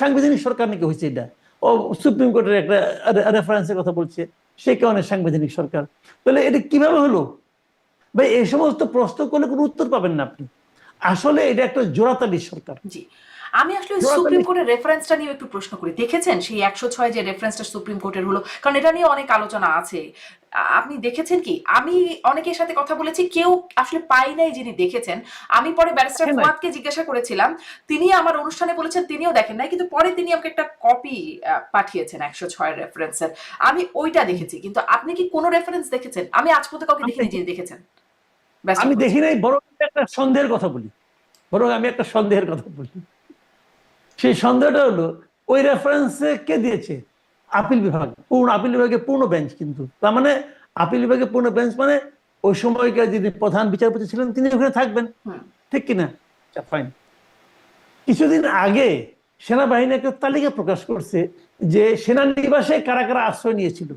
সাংবিধানিক সরকার নাকি হয়েছে এটা? ও সুপ্রিম কোর্টের একটা রেফারেন্সের কথা বলছে, সেই কারণে সাংবিধানিক সরকার। তাহলে এটা কিভাবে হলো ভাই? এই সমস্ত প্রশ্ন করলে কোনো উত্তর পাবেন না আপনি। আসলে এটা একটা জোড়াতালি সরকার। জি, আমি আসলে সুপ্রিম কোর্টের রেফারেন্সটা নিয়ে একটু প্রশ্ন করি। দেখেছেন সেই 106 যে রেফারেন্সটা সুপ্রিম কোর্টের হলো, কারণ এটা নিয়ে অনেক আলোচনা আছে। আপনি দেখেছেন কি? আমি অনেকের সাথে কথা বলেছি, কেউ আসলে পাই নাই যিনি দেখেছেন। আমি পরে ব্যারিস্টার ফুয়াদকে জিজ্ঞাসা করেছিলাম, তিনি আমার অনুষ্ঠানে বলেছেন তিনিও দেখেন নাই, কিন্তু পরে তিনি আমাকে একটা কপি পাঠিয়েছেন 106 রেফারেন্সের। আমি ওইটা দেখেছি, কিন্তু আপনি কি কোনো রেফারেন্স দেখেছেন? আমি আজ পর্যন্ত কাউকে দেখিনি যিনি দেখেছেন। আমি দেখি নাই, বরং একটা সন্দেহের কথা বলি। সেই সন্দেহটা হলো, ওই রেফারেন্সে কে দিয়েছে? আপিল বিভাগ, আপিল বিভাগের পূর্ণ বেঞ্চ। কিন্তু তার মানে আপিল বিভাগের পূর্ণ বেঞ্চ মানে ওই সময়কার যিনি প্রধান বিচারপতি ছিলেন তিনি ওখানে থাকবেন, ঠিক কিনা? ফাইন। কিছুদিন আগে সেনাবাহিনী একটা তালিকা প্রকাশ করছে যে সেনানিবাসে কারা কারা আশ্রয় নিয়েছিল,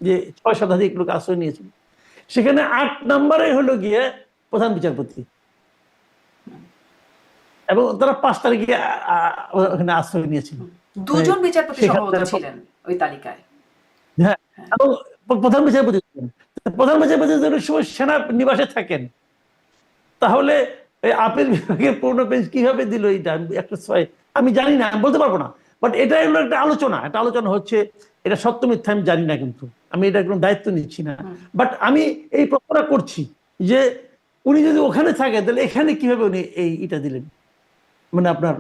যে 6 শতাধিক লোক আশ্রয় নিয়েছিল। সেখানে 8 নম্বরে হলো গিয়ে প্রধান বিচারপতি, এবং তারা 5 তারিখে ওখানে আশ্রয় নিয়েছিল। 2 জন বিচারপতি সম্ভবত ছিলেন ওই তালিকায়। হ্যাঁ, এবং প্রধান বিচারপতি যদি সময় সেনা নিবাসে থাকেন, তাহলে আপিল বিভাগের পূর্ণ বেঞ্চ কিভাবে দিল এটা? 106 আমি জানি না, আমি বলতে পারবো না। বাট এটা হলো একটা আলোচনা হচ্ছে, এটা সত্য মিথ্যা আমি জানি না, কিন্তু আমি এটা কোনো দায়িত্ব নিচ্ছি না। বাট আমি এই প্রশ্নটা করছি যে উনি যদি ওখানে থাকে তাহলে এখানে কিভাবে উনি এটা দিলেন, মানে আপনার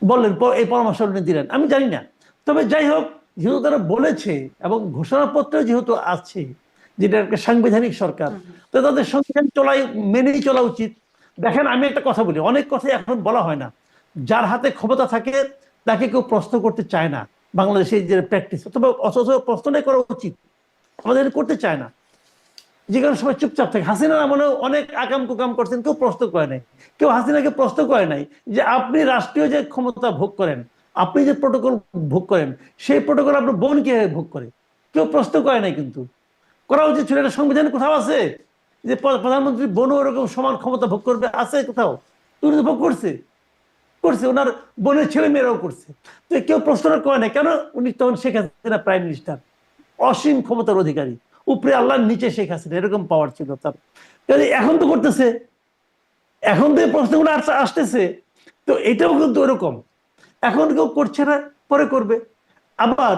বললেন এই পরামর্শ উনি দিলেন, আমি জানি না। তবে যাই হোক, যেহেতু তারা বলেছে এবং ঘোষণাপত্রে যেহেতু আছে যেটা একটা সাংবিধানিক সরকার, তো তাদের সংবিধান মেনেই চলা উচিত। দেখেন, আমি একটা কথা বলি, অনেক কথাই এখন বলা হয় না, যার হাতে ক্ষমতা থাকে তাকে কেউ প্রশ্ন করতে চায় না, বাংলাদেশের যে প্র্যাকটিস। তবে অথচ প্রশ্নটাই করা উচিত, আমাদের করতে চায় না, যে কারণে সবাই চুপচাপ থাকে। হাসিনার আমলেও অনেক আকাম কুকাম করছেন, কেউ প্রশ্ন করে নাই। কেউ হাসিনাকে প্রশ্ন করে নাই যে আপনি রাষ্ট্রীয় যে ক্ষমতা ভোগ করেন, আপনি যে প্রোটোকল ভোগ করেন, সেই প্রোটোকল আপনার বোন কিভাবে ভোগ করে, কেউ প্রশ্ন করে নাই। কিন্তু করা উচিত ছিল। এটা সংবিধানে কোথাও আছে যে প্রধানমন্ত্রী বোনও এরকম সমান ক্ষমতা ভোগ করবে? আছে কোথাও? তুমি তো ভোগ করছে, ওনার বোনের ছেলে মেয়েরাও করছে। তো কেউ প্রশ্নটা করে নাই কেন? উনি তখন শেখ হাসিনা প্রাইম মিনিস্টার, অসীম ক্ষমতার অধিকারী, উপরে আল্লাহর নিচে শেখ হাসিনা, এরকম পাওয়ার ছিল তার। এখন তো করতেছে, এখন তো এই প্রশ্নগুলো আসতেছে। তো এটাও কিন্তু ওরকম, এখন কেউ করছে না, পরে করবে। আবার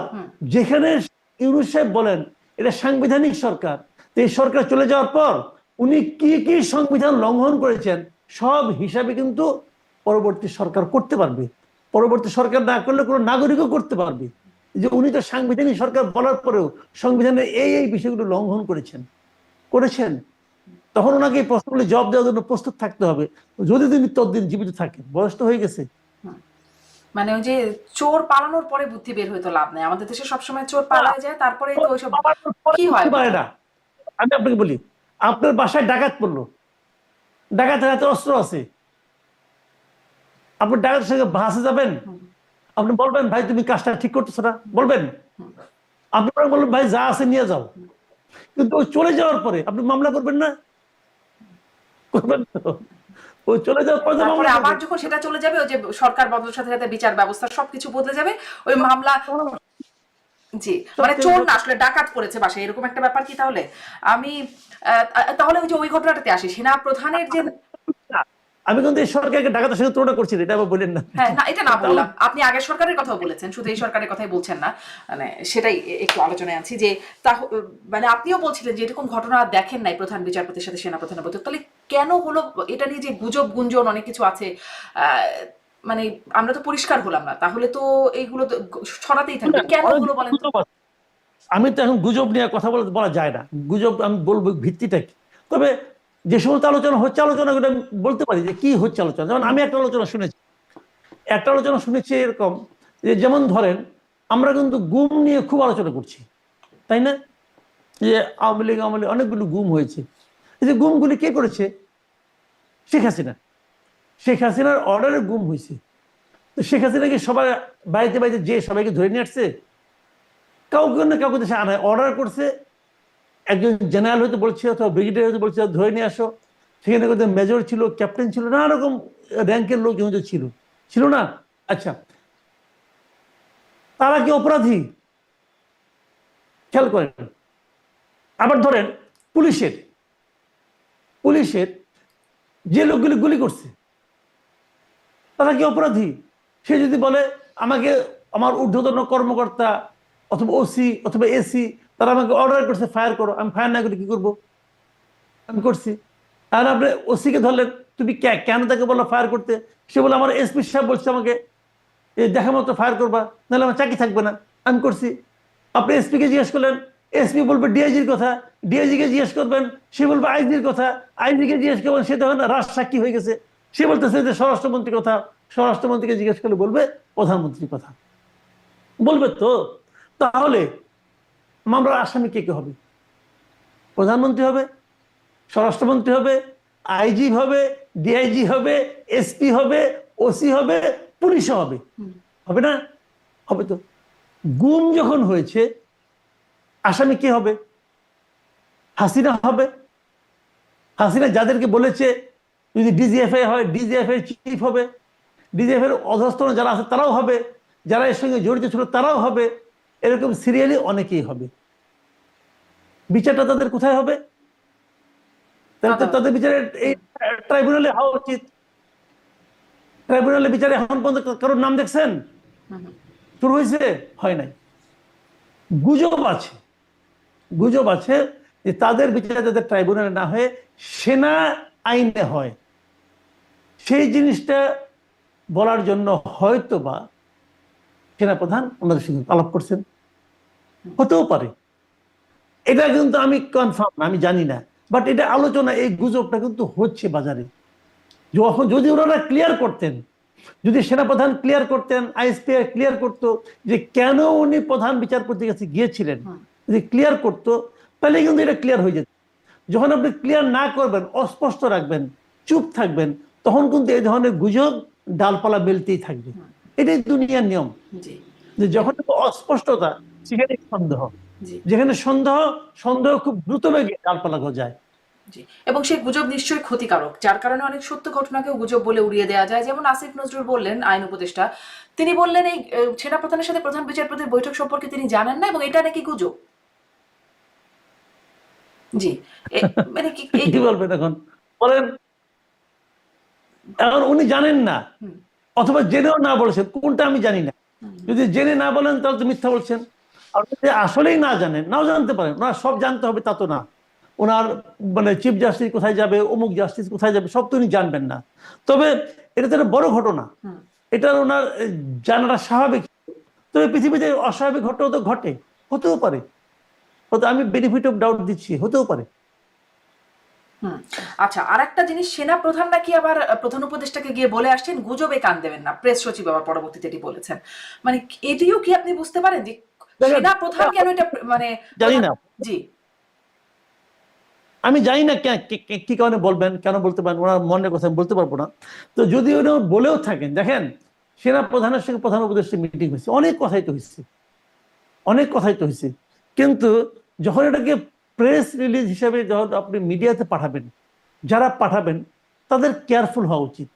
যেখানে ইউনূস সাহেব বলেন এটা সাংবিধানিক সরকার, তো এই সরকার চলে যাওয়ার পর উনি কি কি সংবিধান লঙ্ঘন করেছেন সব হিসাবে কিন্তু পরবর্তী সরকার করতে পারবে। পরবর্তী সরকার না করলে কোনো নাগরিকও করতে পারবে যে উনি তো সাংবিধানিক সরকার বলার পরেও সংবিধানের এই বিষয়গুলো লঙ্ঘন করেছেন। তখন ওনাকে এই প্রশ্নগুলো জবাব দেওয়ার জন্য প্রস্তুত থাকতে হবে, যদি তিনি ততদিন জীবিত থাকেন। বয়স তো হয়ে গেছে। মানে ওই যে চোর পালানোর পরে বুদ্ধি বের হইতো লাভ নেই, আমাদের দেশে সবসময় চোর পালায় যায়, তারপরে তো ওইসব কি হয় পারে না। আমি আপনাকে বলি, আপনার বাসায় ডাকাত পড়লো, ডাকাতের হাতে অস্ত্র আছে, আপনি ডাকাতের সঙ্গে ভাসে যাবেন? আপনি বলবেন ভাই তুমি কাজটা ঠিক করতেছো না? বলবেন? আপনি বলবেন ভাই যা আছে নিয়ে যাও। কিন্তু ওই চলে যাওয়ার পরে আপনি মামলা করবেন না? করবেন তো? ওই চলে যাওয়ার পরে তারপরে মামলা আবার করবেন। যখন সেটা চলে যাবে, ওই যে সরকার বদলের সাথে সাথে বিচার ব্যবস্থা সবকিছু বদলে যাবে, ওই মামলা। জি, মানে চোর না আসলে ডাকাত করেছে বাসায়, এরকম একটা ব্যাপার কি? তাহলে আমি তাহলে ওই যে ওই ঘটনাটাতে আসি, সেনা প্রধানের যে আমি কিন্তু এই সরকারকে ডাকাতের সঙ্গে তুলনা করছি না, এটা আবার বলেন না। হ্যাঁ, না এটা না বললাম, আপনি আগের সরকারের কথাও বলেছেন, শুধু এই সরকারের কথাই বলছেন না, মানে সেটাই একটু আলোচনায় আনছি যে মানে আপনিও বলছিলেন যে এরকম ঘটনা দেখেন নাই প্রধান বিচারপতির সাথে সেনা প্রধানের বৈঠক, তাহলে কেন হলো? এটা নিয়ে যে গুজব গুঞ্জন অনেক কিছু আছে, মানে আমরা তো পরিষ্কার হলাম না, তাহলে তো এইগুলো তো ছড়াতেই থাকবে, কেন হলো বলেন তো? আমি তো এখন গুজব নিয়ে কথা বলা যায় না, গুজব আমি বলবো ভিত্তিটা কি। তবে যে সমস্ত আলোচনা হচ্ছে, আলোচনাগুলো আমি বলতে পারি যে কি হচ্ছে আলোচনা। যেমন আমি একটা আলোচনা শুনেছি এরকম যে, যেমন ধরেন আমরা কিন্তু গুম নিয়ে খুব আলোচনা করছি, তাই না? যে আওয়ামী লীগ অনেকগুলো গুম হয়েছে। এই যে গুমগুলি কে করেছে? শেখ হাসিনার অর্ডারে গুম হয়েছে। তো শেখ হাসিনাকে সবাই বাড়িতে বাড়িতে যে সবাইকে ধরে নিয়ে আসছে? কাউকে না কাউকে দেশে আনায় অর্ডার করছে। একজন জেনারেল হয়তো বলছে, অথবা ব্রিগেডিয়ার হয়তো বলছে ধরে নিয়ে আসো। সেখানে মেজর ছিল, ক্যাপ্টেন ছিল, নানা রকম র্যাঙ্কের লোক ছিল না? আচ্ছা, তারা কি অপরাধী? খেয়াল করেন। আবার ধরেন পুলিশের যে লোকগুলি গুলি করছে, তারা কি অপরাধী? সে যদি বলে আমাকে আমার ঊর্ধ্বতন কর্মকর্তা অথবা ওসি অথবা এসি তারা আমাকে অর্ডার করছে ফায়ার করো, আমি ফায়ার না করে কি করবো? আমি করছি। আর আপনি ওসিকে ধরলেন, তুমি কেন তাকে বললো ফায়ার করতে? সে বলে আমার এসপি সাহেব বলছে আমাকে এই দেখা মতো ফায়ার করবা, নাহলে আমার চাকরি থাকবে না, আমি করছি। আপনি এসপিকে জিজ্ঞেস করলেন, এসপি বলবে ডিআইজির কথা, ডিআইজিকে জিজ্ঞেস করবেন, সে বলবে আইজির কথা, আইজিকে জিজ্ঞেস করবেন, সে তখন রাজসাক্ষী হয়ে গেছে, সে বলতেছে যে স্বরাষ্ট্রমন্ত্রীর কথা, স্বরাষ্ট্রমন্ত্রীকে জিজ্ঞেস করলে বলবে প্রধানমন্ত্রীর কথা। বলবে তো। তাহলে মামলার আসামি কে কে হবে? প্রধানমন্ত্রী হবে, স্বরাষ্ট্রমন্ত্রী হবে, আইজি হবে, ডিআইজি হবে, এসপি হবে, ওসি হবে, পুলিশও হবে। হবে না? হবে তো। গুম যখন হয়েছে আসামি কে হবে? হাসিনা হবে। হাসিনা যাদেরকে বলেছে, যদি ডিজিএফআই হয় ডিজিএফআই চিফ হবে, ডিজিএফ এর অধস্তন যারা আছে তারাও হবে, যারা এর সঙ্গে জড়িত ছিল তারাও হবে, এরকম সিরিয়ালি অনেকেই হবে। বিচারটা তাদের কোথায় হবে? তাদের বিচারের এই ট্রাইব্যুনালে হওয়া উচিত। ট্রাইব্যুনালে বিচারে এখন পর্যন্ত কারোর নাম দেখছেন? হুম, হুম, শুরু হয়েছে? হয় নাই। গুজব আছে, গুজব আছে যে তাদের বিচার যাতে ট্রাইব্যুনালে না হয়ে সেনা আইনে হয়, সেই জিনিসটা বলার জন্য হয়তো বা সেনাপ্রধান ওনাদের সঙ্গে আলাপ করছেন, হতেও পারে। এটা কিন্তু আমি কনফার্ম আমি জানি না, বাট এটা আলোচনা, এই গুজবটা কিন্তু হচ্ছে বাজারে। যখন যদি ওনারা ক্লিয়ার করতেন, যদি সেনাপ্রধান ক্লিয়ার করতেন, আইএসপি ক্লিয়ার করতো যে কেন উনি প্রধান বিচারপতির কাছে গিয়েছিলেন, হুম, যদি ক্লিয়ার করতো তাহলে কিন্তু এটা ক্লিয়ার হয়ে যেত। যখন আপনি ক্লিয়ার না করবেন, অস্পষ্ট রাখবেন, চুপ থাকবেন, তখন কিন্তু এই ধরনের গুজব ডালপালা বেলতেই থাকবে। হুম, এটাই দুনিয়ার নিয়ম, জি, যে যখন অস্পষ্টতা সেখানে সন্দেহ, জি, যেখানে সন্দেহ, সন্দেহ খুব দ্রুত বেগে ডালপালা গজায়। জি। এবং সেই গুজব নিশ্চয়ই ক্ষতিকারক, যার কারণে অনেক সত্য ঘটনাকেও গুজব বলে উড়িয়ে দেওয়া যায়। যেমন আসিফ নজরুল বললেন, আইন উপদেষ্টা, তিনি বললেন এই সেনাপ্রধানের সাথে প্রধান বিচারপতির বৈঠক সম্পর্কে তিনি জানেন না এবং এটা নাকি গুজব। জি। মানে কি কি বলবেন এখন বলেন? এখন উনি জানেন না, হুম, অথবা জেনেও না বলেছেন, কোনটা আমি জানি না। হুম, যদি জেনে না বলেন তাহলে তো মিথ্যা বলছেন। আর যদি আসলেই না জানেন, নাও জানতে পারেন, ওনার সব জানতে হবে তা তো না। ওনার মানে চিফ জাস্টিস কোথায় যাবে, অমুক জাস্টিস কোথায় যাবে, সব তো উনি জানবেন না। তবে এটা তো একটা বড় ঘটনা, হুম, এটা ওনার জানাটা স্বাভাবিক। তবে পৃথিবীতে অস্বাভাবিক ঘটনাও তো ঘটে, হতেও পারে। হয়তো আমি বেনিফিট অফ ডাউট দিচ্ছি, হতেও পারে। হুম। আচ্ছা, আর একটা জিনিস, সেনা প্রধান নাকি আবার প্রধান উপদেষ্টাকে গিয়ে বলে আসছেন গুজবে কান দেবেন না, প্রেস সচিব আবার পরবর্তীতে এটি বলেছেন। মানে এটিও কি আপনি বুঝতে পারেন যে দেখেন, সেনা প্রধান কেন এটা মানে জানি প্রধান? না, জি, আমি জানি না কি কারণে বলবেন, কেন বলতে পারেন, ওনার মনের কথা আমি বলতে পারবো না। তো যদি উনি বলেও থাকেন, দেখেন, সেনা প্রধানের সঙ্গে প্রধান উপদেষ্টা মিটিং হয়েছে, অনেক কথাই তো হয়েছে, অনেক কথাই তো হয়েছে। কিন্তু যখন এটাকে প্রেস রিলিজ হিসেবে যখন আপনি মিডিয়াতে পাঠাবেন, যারা পাঠাবেন তাদের কেয়ারফুল হওয়া উচিত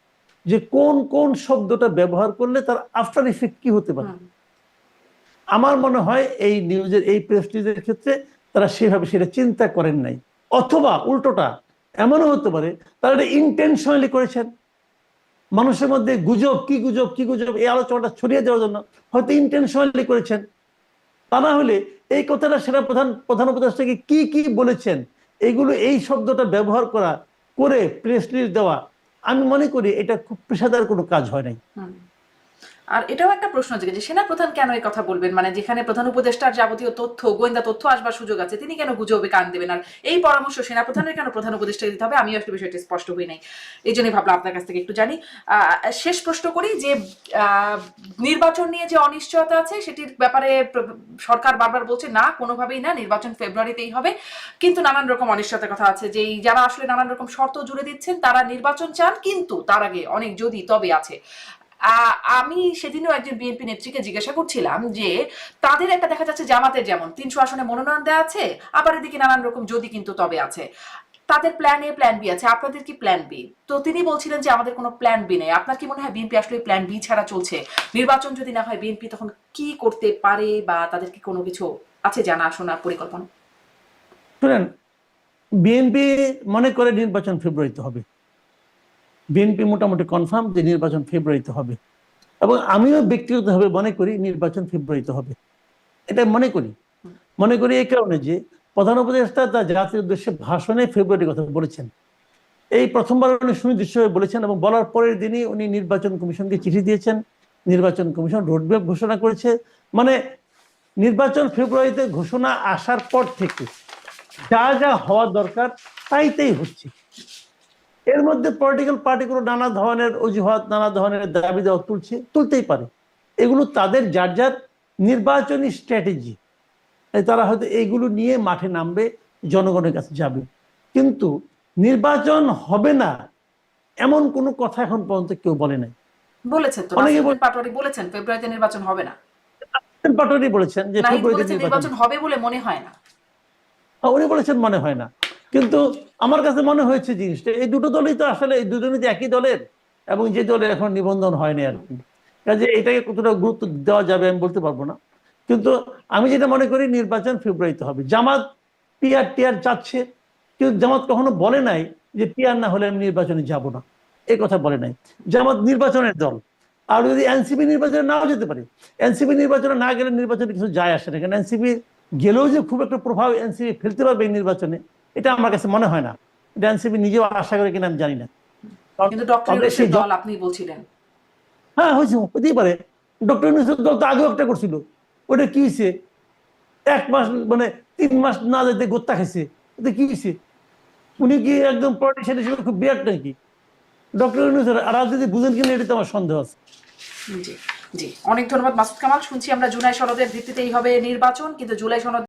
যে কোন কোন শব্দটা ব্যবহার করলে তার আফটার ইফেক্ট কি হতে পারে। হুম, আমার মনে হয় এই নিউজের, এই প্রেস রিলিজের ক্ষেত্রে তারা সেভাবে সেটা চিন্তা করেন নাই। অথবা উল্টোটা এমনও হতে পারে তারা এটা ইন্টেনশনালি করেছেন, মানুষের মধ্যে গুজব, কি গুজব, কি গুজব, এই আলোচনাটা ছড়িয়ে দেওয়ার জন্য হয়তো ইন্টেনশনালি করেছেন। তা না হলে এই কথাটা সেনা প্রধান উপদেষ্টাকে কি কি বলেছেন, এগুলো, এই শব্দটা ব্যবহার করা, করে প্রেস রিলিজ দেওয়া, আমি মনে করি এটা খুব পেশাদার কোনো কাজ হয় নাই। হুম। আর এটাও একটা প্রশ্ন যে সেনা প্রধান কেন এই কথা বলবেন, মানে যেখানে প্রধান উপদেষ্টার যাবতীয় তথ্য, গোয়েন্দা তথ্য আসবার সুযোগ আছে, তিনি কেন গুজবে কান দেবেন? আর এই পরামর্শ সেনা প্রধানের কেন প্রধান উপদেষ্টাকে দিতে হবে? আমিও আসলে বিষয়টি স্পষ্ট হই নাই, এই জন্যই ভাবলাম আপনার কাছ থেকে একটু জানি। শেষ প্রশ্ন করি যে আহ, নির্বাচন নিয়ে যে অনিশ্চয়তা আছে সেটির ব্যাপারে সরকার বারবার বলছে না, কোনোভাবেই না, নির্বাচন ফেব্রুয়ারিতেই হবে। কিন্তু নানান রকম অনিশ্চয়তার কথা আছে, যে যারা আসলে নানান রকম শর্ত জুড়ে দিচ্ছেন তারা নির্বাচন চান, কিন্তু তার আগে অনেক যদি তবে আছে। আমি সেদিনও একজন বিএনপি নেত্রীকে জিজ্ঞাসা করছিলাম যে তাদের একটা দেখা যাচ্ছে জামাতের যেমন 300 আসনে মনোনয়ন দেওয়া আছে, আবার এদিকে নানান রকম যদি কিন্তু তবে আছে, তাদের প্ল্যান এ প্ল্যান বি আছে, আপনাদের কি প্ল্যান বি? তো তিনি বলছিলেন যে আমাদের কোনো প্ল্যান বি নেই। আপনার কি মনে হয় বিএনপি আসলে প্ল্যান বি ছাড়া চলছে? নির্বাচন যদি না হয় বিএনপি তখন কি করতে পারে, বা তাদের কি কোনো কিছু আছে জানা শোনার পরিকল্পনা? শুনেন, বিএনপি মনে করে নির্বাচন ফেব্রুয়ারিতে হবে। বিএনপি মোটামুটি কনফার্ম যে নির্বাচন ফেব্রুয়ারিতে হবে, এবং আমিও ব্যক্তিগতভাবে মনে করি নির্বাচন ফেব্রুয়ারিতে হবে। এটা মনে করি। মনে করি এই কারণে যে প্রধান উপদেষ্টা তার জাতির উদ্দেশ্যে ভাষণে ফেব্রুয়ারির কথা বলেছেন। এই প্রথমবার উনি সুনির্দিষ্টভাবে বলেছেন, এবং বলার পরের দিনই উনি নির্বাচন কমিশনকে চিঠি দিয়েছেন। নির্বাচন কমিশন রোডম্যাপ ঘোষণা করেছে। মানে নির্বাচন ফেব্রুয়ারিতে ঘোষণা আসার পর থেকে যা যা হওয়া দরকার তাই তাই হচ্ছে। এর মধ্যে পলিটিক্যাল পার্টিগুলো নানা ধরনের অজুহাত, নানা ধরনের দাবি দেওয়া তুলতেই পারে। এগুলো তাদের যার যার নির্বাচনী স্ট্র্যাটেজি, তারা হয়তো এইগুলো নিয়ে মাঠে নামবে, জনগণের কাছে যাবে। কিন্তু নির্বাচন হবে না এমন কোনো কথা এখন পর্যন্ত কেউ বলে নাই। বলেছেন তো, অনেকে নাসিরুদ্দিন পাটোয়ারি বলেছেন ফেব্রুয়ারিতে নির্বাচন হবে না। পাটোয়ারি বলেছেন যে নাহিদ ফেব্রুয়ারিতে বলেছেন নির্বাচন, নির্বাচন হবে বলে মনে হয় না। উনি বলেছেন মনে হয় না। কিন্তু আমার কাছে মনে হয়েছে জিনিসটা, এই দুটো দলই তো আসলে, এই দুজনই তো একই দলের, এবং যে দলের এখন নিবন্ধন হয়নি আর কি। কাজে এটাকে কতটা গুরুত্ব দেওয়া যাবে আমি বলতে পারবো না। কিন্তু আমি যেটা মনে করি নির্বাচন ফেব্রুয়ারিতে হবে। জামাত পিআর টিআর চাচ্ছে, কিন্তু জামাত কখনো বলে নাই যে পিআর না হলে আমি নির্বাচনে যাব না, এই কথা বলে নাই। জামাত নির্বাচনের দল, আর যদি এনসিপি নির্বাচনে নাও যেতে পারে, এনসিপি নির্বাচনে না গেলে নির্বাচনে কিছু যায় আসে না, কারণ এনসিপি গেলেও যে খুব একটা প্রভাব এনসিপি ফেলতে পারবে এই নির্বাচনে, এটা আমার কাছে মনে হয় না। এটা এনসিপি নিজেও আশা করে কিনা আমি জানি না। কিন্তু ডক্টর ইউনূসের দল আপনি বলছিলেন। হ্যাঁ হয়েছে, হতেই পারে। ডক্টর ইউনূসের দল তো আগেও একটা করছিল, ওটা কি হয়েছে? 1 মাস মানে 3 মাস না যেতে গোত্তা খাইছে, ওটা কি হয়েছে? উনি কি একদম পলিটিশিয়ান হিসেবে খুব বিরাট নাকি ডক্টর ইউনূসের? আর যদি বুঝেন কিনা এটা তো আমার সন্দেহ আছে। জি জি, অনেক ধন্যবাদ মাসুদ কামাল। শুনছি আমরা জুলাই সনদের ভিত্তিতেই হবে নির্বাচন, কিন্তু জুলাই সনদ